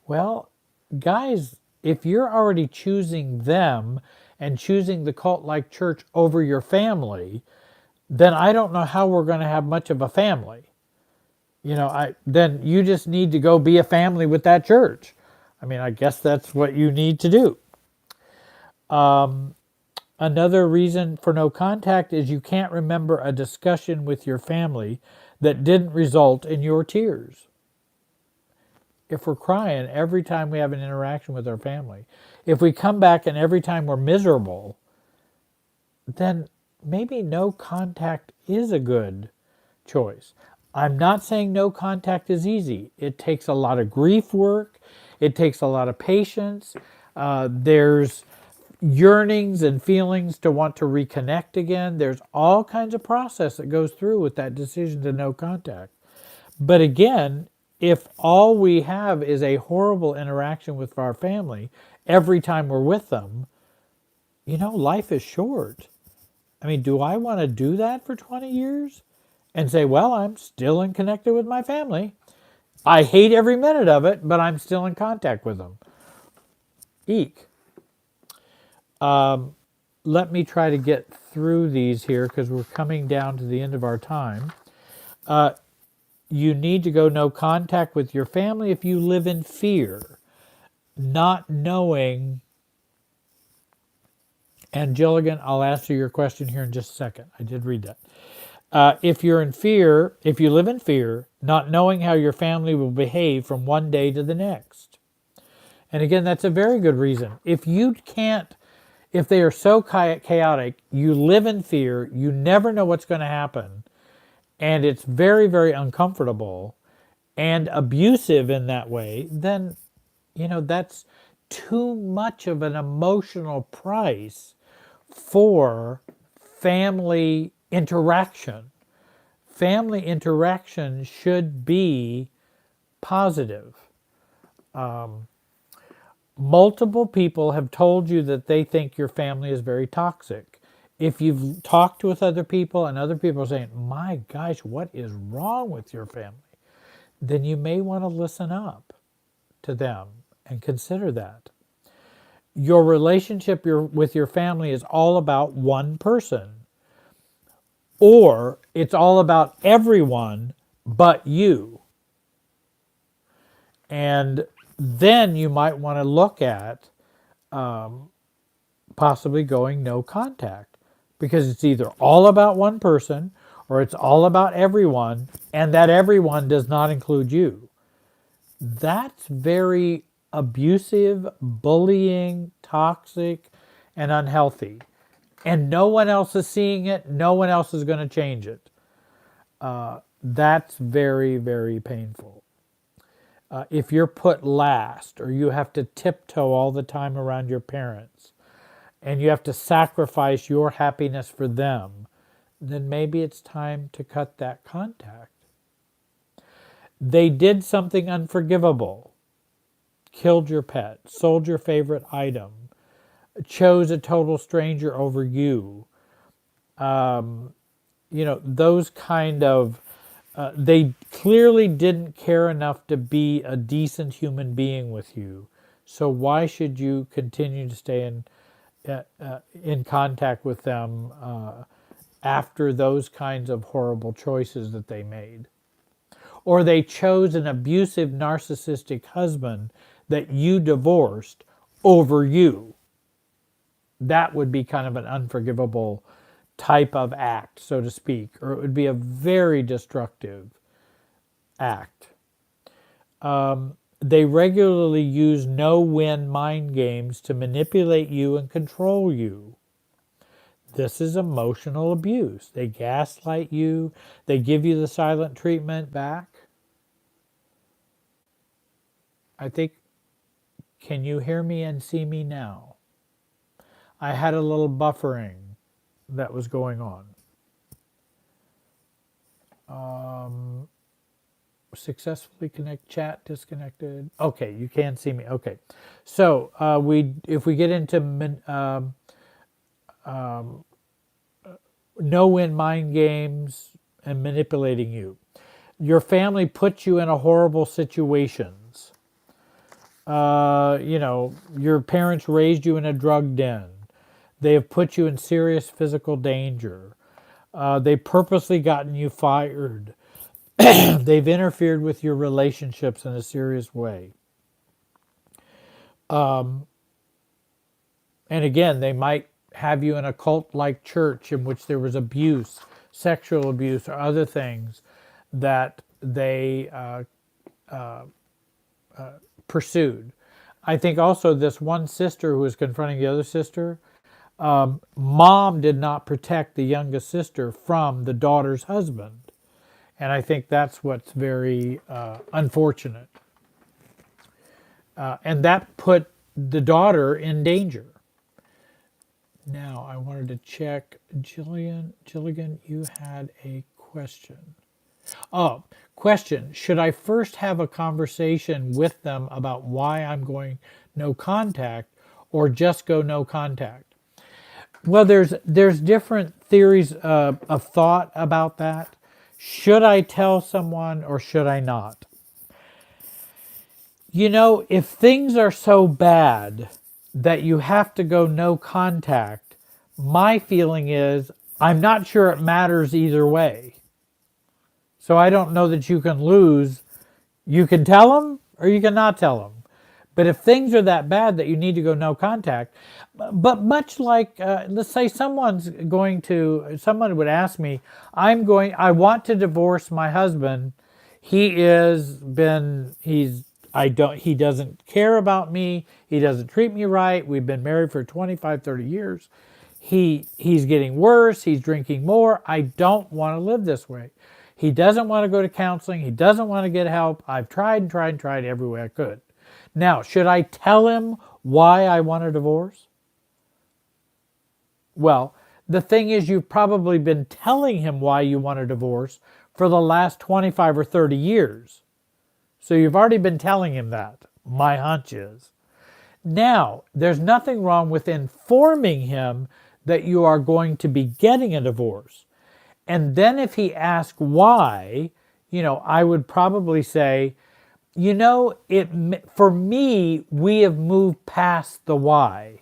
Well, guys, if you're already choosing them and choosing the cult-like church over your family, then I don't know how we're going to have much of a family. Then you just need to go be a family with that church. I mean, I guess that's what you need to do. Another reason for no contact is you can't remember a discussion with your family that didn't result in your tears. If we're crying every time we have an interaction with our family, if we come back and every time we're miserable, then maybe no contact is a good choice. I'm not saying no contact is easy. It takes a lot of grief work. It takes a lot of patience. There's yearnings and feelings to want to reconnect again. There's all kinds of process that goes through with that decision to no contact. But again, if all we have is a horrible interaction with our family every time we're with them, life is short. I mean, do I want to do that for 20 years and say, well, I'm still in connected with my family. I hate every minute of it, but I'm still in contact with them. Eek. Let me try to get through these here because we're coming down to the end of our time. You need to go no contact with your family if you live in fear, not knowing. And Gilligan, I'll answer your question here in just a second. I did read that. If you're in fear, if you live in fear, not knowing how your family will behave from one day to the next. And again, that's a very good reason. If they are so chaotic, you live in fear, you never know what's going to happen, and it's very, very uncomfortable and abusive in that way, then, that's too much of an emotional price for family interaction. Family interaction should be positive. Multiple people have told you that they think your family is very toxic. If you've talked with other people and other people are saying, my gosh, what is wrong with your family? Then you may want to listen up to them and consider that. Your relationship with your family is all about one person, or it's all about everyone but you. And then you might want to look at possibly going no contact, because it's either all about one person or it's all about everyone, and that everyone does not include you. That's very abusive, bullying, toxic, and unhealthy. And no one else is seeing it. No one else is going to change it. That's very, very painful. If you're put last, or you have to tiptoe all the time around your parents, and you have to sacrifice your happiness for them, then maybe it's time to cut that contact. They did something unforgivable. Killed your pet, sold your favorite item, chose a total stranger over you. Those kind of, they clearly didn't care enough to be a decent human being with you. So why should you continue to stay in contact with them after those kinds of horrible choices that they made? Or they chose an abusive, narcissistic husband that you divorced over you. That would be kind of an unforgivable type of act, so to speak, or it would be a very destructive act. They regularly use no-win mind games to manipulate you and control you. This is emotional abuse. They gaslight you. They give you the silent treatment back. I think, can you hear me and see me now? I had a little buffering. that was going on. Um, Successfully connect, chat disconnected. Okay, you can see me. Okay, so if we get into no-win mind games and manipulating you, your family puts you in a horrible situations. Your parents raised you in a drug den. They have put you in serious physical danger. They purposely gotten you fired. They've interfered with your relationships in a serious way. And again, they might have you in a cult-like church in which there was abuse, sexual abuse, or other things that they pursued. I think also this one sister who was confronting the other sister, mom did not protect the youngest sister from the daughter's husband. And I think that's what's very unfortunate. And that put the daughter in danger. Now, I wanted to check, Gilligan, you had a question. Oh, question. Should I first have a conversation with them about why I'm going no contact or just go no contact? Well, there's different theories of thought about that. Should I tell someone or should I not? If things are so bad that you have to go no contact, my feeling is I'm not sure it matters either way. So I don't know that you can lose. You can tell them or you can not tell them. But if things are that bad that you need to go no contact, but much like, let's say someone would ask me, I want to divorce my husband. He doesn't care about me. He doesn't treat me right. We've been married for 25, 30 years. He's getting worse. He's drinking more. I don't want to live this way. He doesn't want to go to counseling. He doesn't want to get help. I've tried and tried and tried every way I could. Now, should I tell him why I want a divorce? Well, the thing is, you've probably been telling him why you want a divorce for the last 25 or 30 years. So you've already been telling him that, my hunch is. Now, there's nothing wrong with informing him that you are going to be getting a divorce. And then if he asks why, I would probably say, for me, we have moved past the why.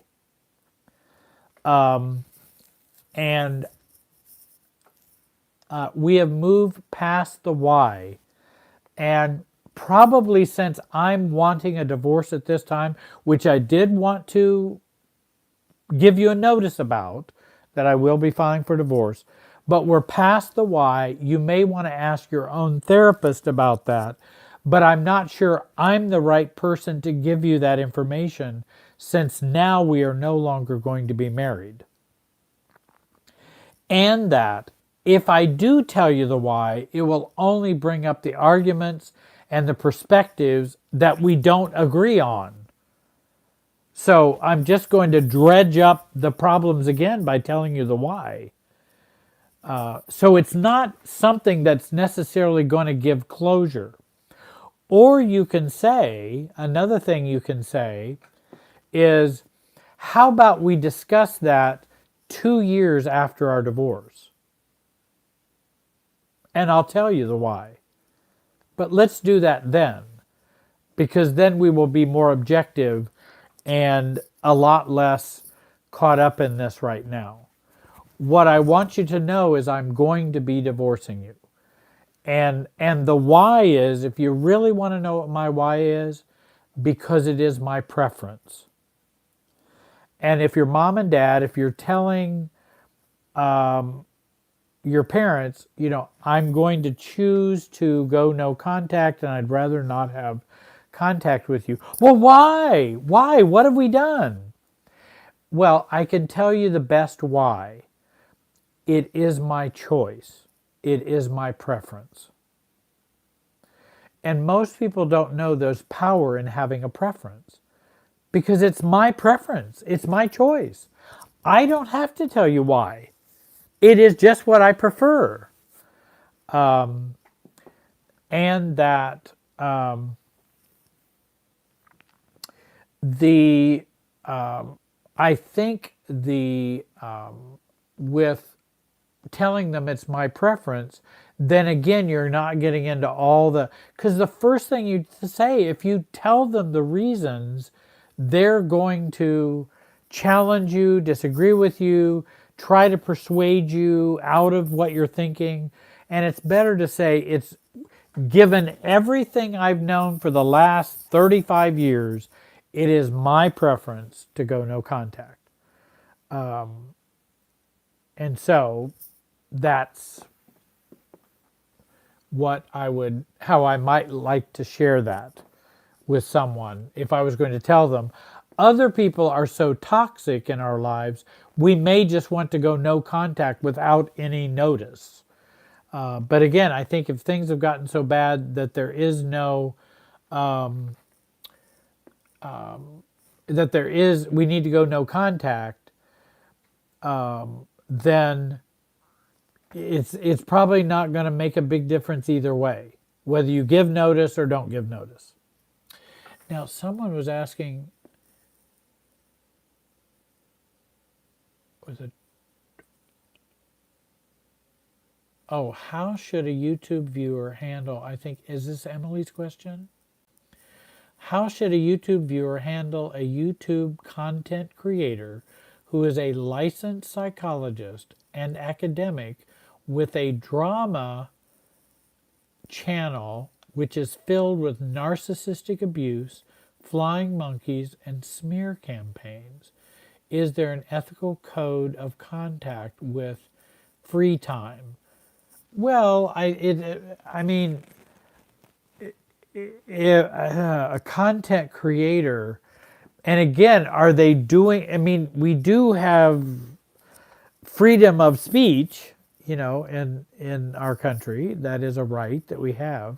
We have moved past the why. And probably since I'm wanting a divorce at this time, which I did want to give you a notice about, that I will be filing for divorce, but we're past the why. You may want to ask your own therapist about that, but I'm not sure I'm the right person to give you that information since now we are no longer going to be married. And that if I do tell you the why, it will only bring up the arguments and the perspectives that we don't agree on. So I'm just going to dredge up the problems again by telling you the why. So it's not something that's necessarily going to give closure. Or you can say, another thing you can say is, how about we discuss that 2 years after our divorce? And I'll tell you the why. But let's do that then, because then we will be more objective and a lot less caught up in this right now. What I want you to know is I'm going to be divorcing you. And the why is, if you really want to know what my why is, because it is my preference. And if your mom and dad, if you're telling your parents, I'm going to choose to go no contact and I'd rather not have contact with you. Well, why? Why? What have we done? Well, I can tell you the best why. It is my choice. It is my preference. And most people don't know there's power in having a preference because it's my preference. It's my choice. I don't have to tell you why. it is just what I prefer. And that the I think the with telling them it's my preference, then again you're not getting into all the, because the first thing you say, if you tell them the reasons, they're going to challenge you, disagree with you, try to persuade you out of what you're thinking. And it's better to say, it's given everything I've known for the last 35 years, it is my preference to go no contact. And so that's how I might like to share that with someone if I was going to tell them. Other people are so toxic in our lives, we may just want to go no contact without any notice. But again, I think if things have gotten so bad that there is no, we need to go no contact, then it's probably not going to make a big difference either way, whether you give notice or don't give notice. Now, someone was asking, how should a YouTube viewer handle, I think, is this Emily's question? How should a YouTube viewer handle a YouTube content creator who is a licensed psychologist and academic with a drama channel which is filled with narcissistic abuse, flying monkeys, and smear campaigns? Is there an ethical code of contact with free time? Well, a content creator, and again, are they doing, we do have freedom of speech, in our country. That is a right that we have.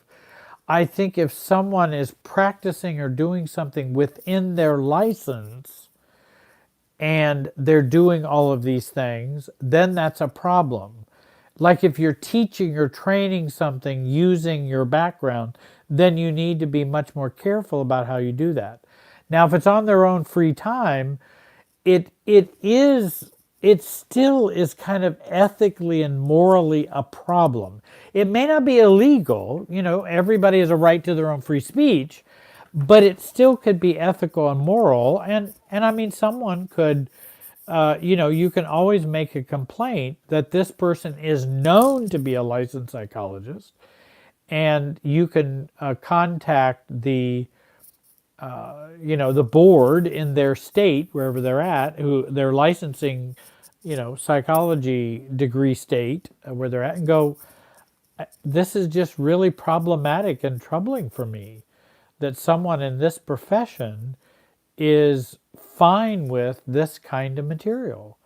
I think if someone is practicing or doing something within their license and they're doing all of these things, then that's a problem. Like if you're teaching or training something using your background, then you need to be much more careful about how you do that. Now, if it's on their own free time, it still is kind of ethically and morally a problem. It may not be illegal, everybody has a right to their own free speech, but it still could be ethical and moral. And someone could, you can always make a complaint that this person is known to be a licensed psychologist, and you can contact the the board in their state, wherever they're at, who they're licensing, psychology degree state, where they're at, and go, this is just really problematic and troubling for me that someone in this profession is fine with this kind of material.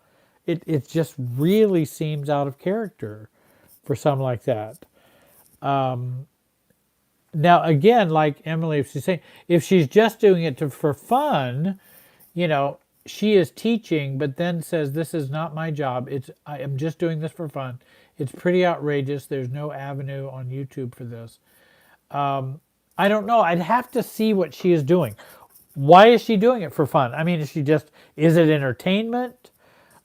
It just really seems out of character for someone like that. Now, again, like Emily, if she's saying, if she's just doing it for fun, she is teaching, but then says, this is not my job. I am just doing this for fun. It's pretty outrageous. There's no avenue on YouTube for this. I don't know. I'd have to see what she is doing. Why is she doing it for fun? Is it entertainment?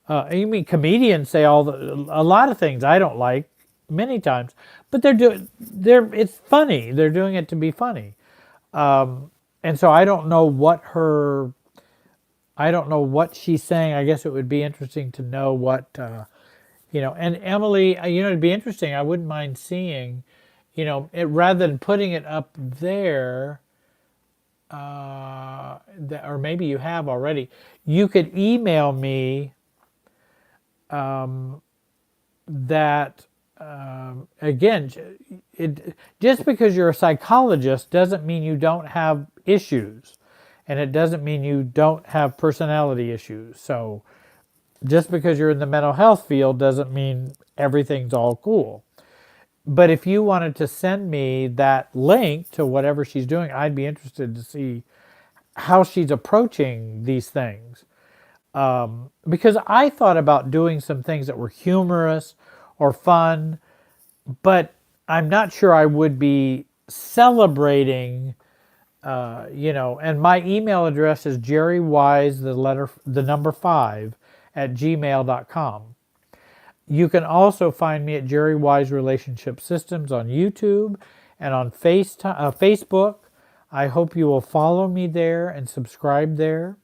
Comedians say a lot of things I don't like many times, but it's funny. They're doing it to be funny. And so I don't know what she's saying. I guess it would be interesting to know what, and Emily, it'd be interesting. I wouldn't mind seeing, rather than putting it up there, or maybe you have already, you could email me that, again, just because you're a psychologist doesn't mean you don't have issues, and it doesn't mean you don't have personality issues. So just because you're in the mental health field doesn't mean everything's all cool. But if you wanted to send me that link to whatever she's doing, I'd be interested to see how she's approaching these things. because I thought about doing some things that were humorous or fun, but I'm not sure I would be celebrating, and my email address is jerrywise, the number 5, at gmail.com. You can also find me at Jerry Wise Relationship Systems on YouTube and on Facebook. I hope you will follow me there and subscribe there.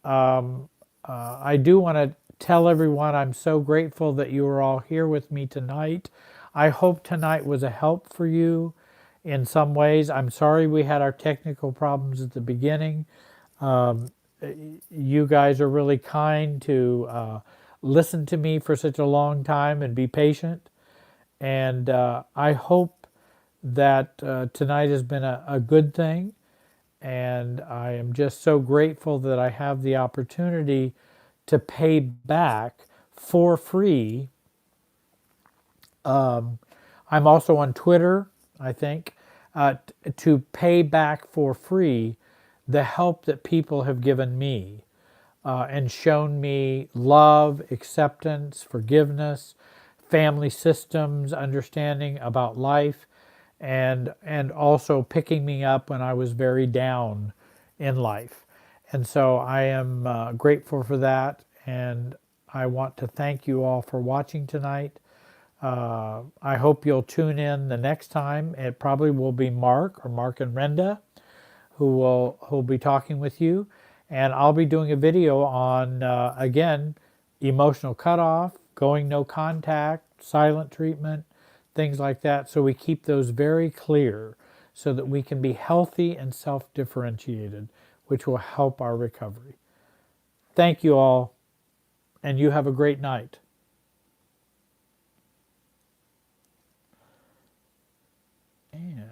I do want to tell everyone I'm so grateful that you are all here with me tonight. I hope tonight was a help for you in some ways. I'm sorry we had our technical problems at the beginning. You guys are really kind to listen to me for such a long time and be patient. And I hope that tonight has been a good thing. And I am just so grateful that I have the opportunity to pay back for free. I'm also on Twitter, I think, to pay back for free the help that people have given me and shown me love, acceptance, forgiveness, family systems, understanding about life, and also picking me up when I was very down in life. And so I am grateful for that, and I want to thank you all for watching tonight. I hope you'll tune in the next time. It probably will be Mark and Renda who'll be talking with you, and I'll be doing a video on again, emotional cutoff, going no contact, silent treatment, things like that, so we keep those very clear so that we can be healthy and self-differentiated, which will help our recovery. Thank you all, and you have a great night. And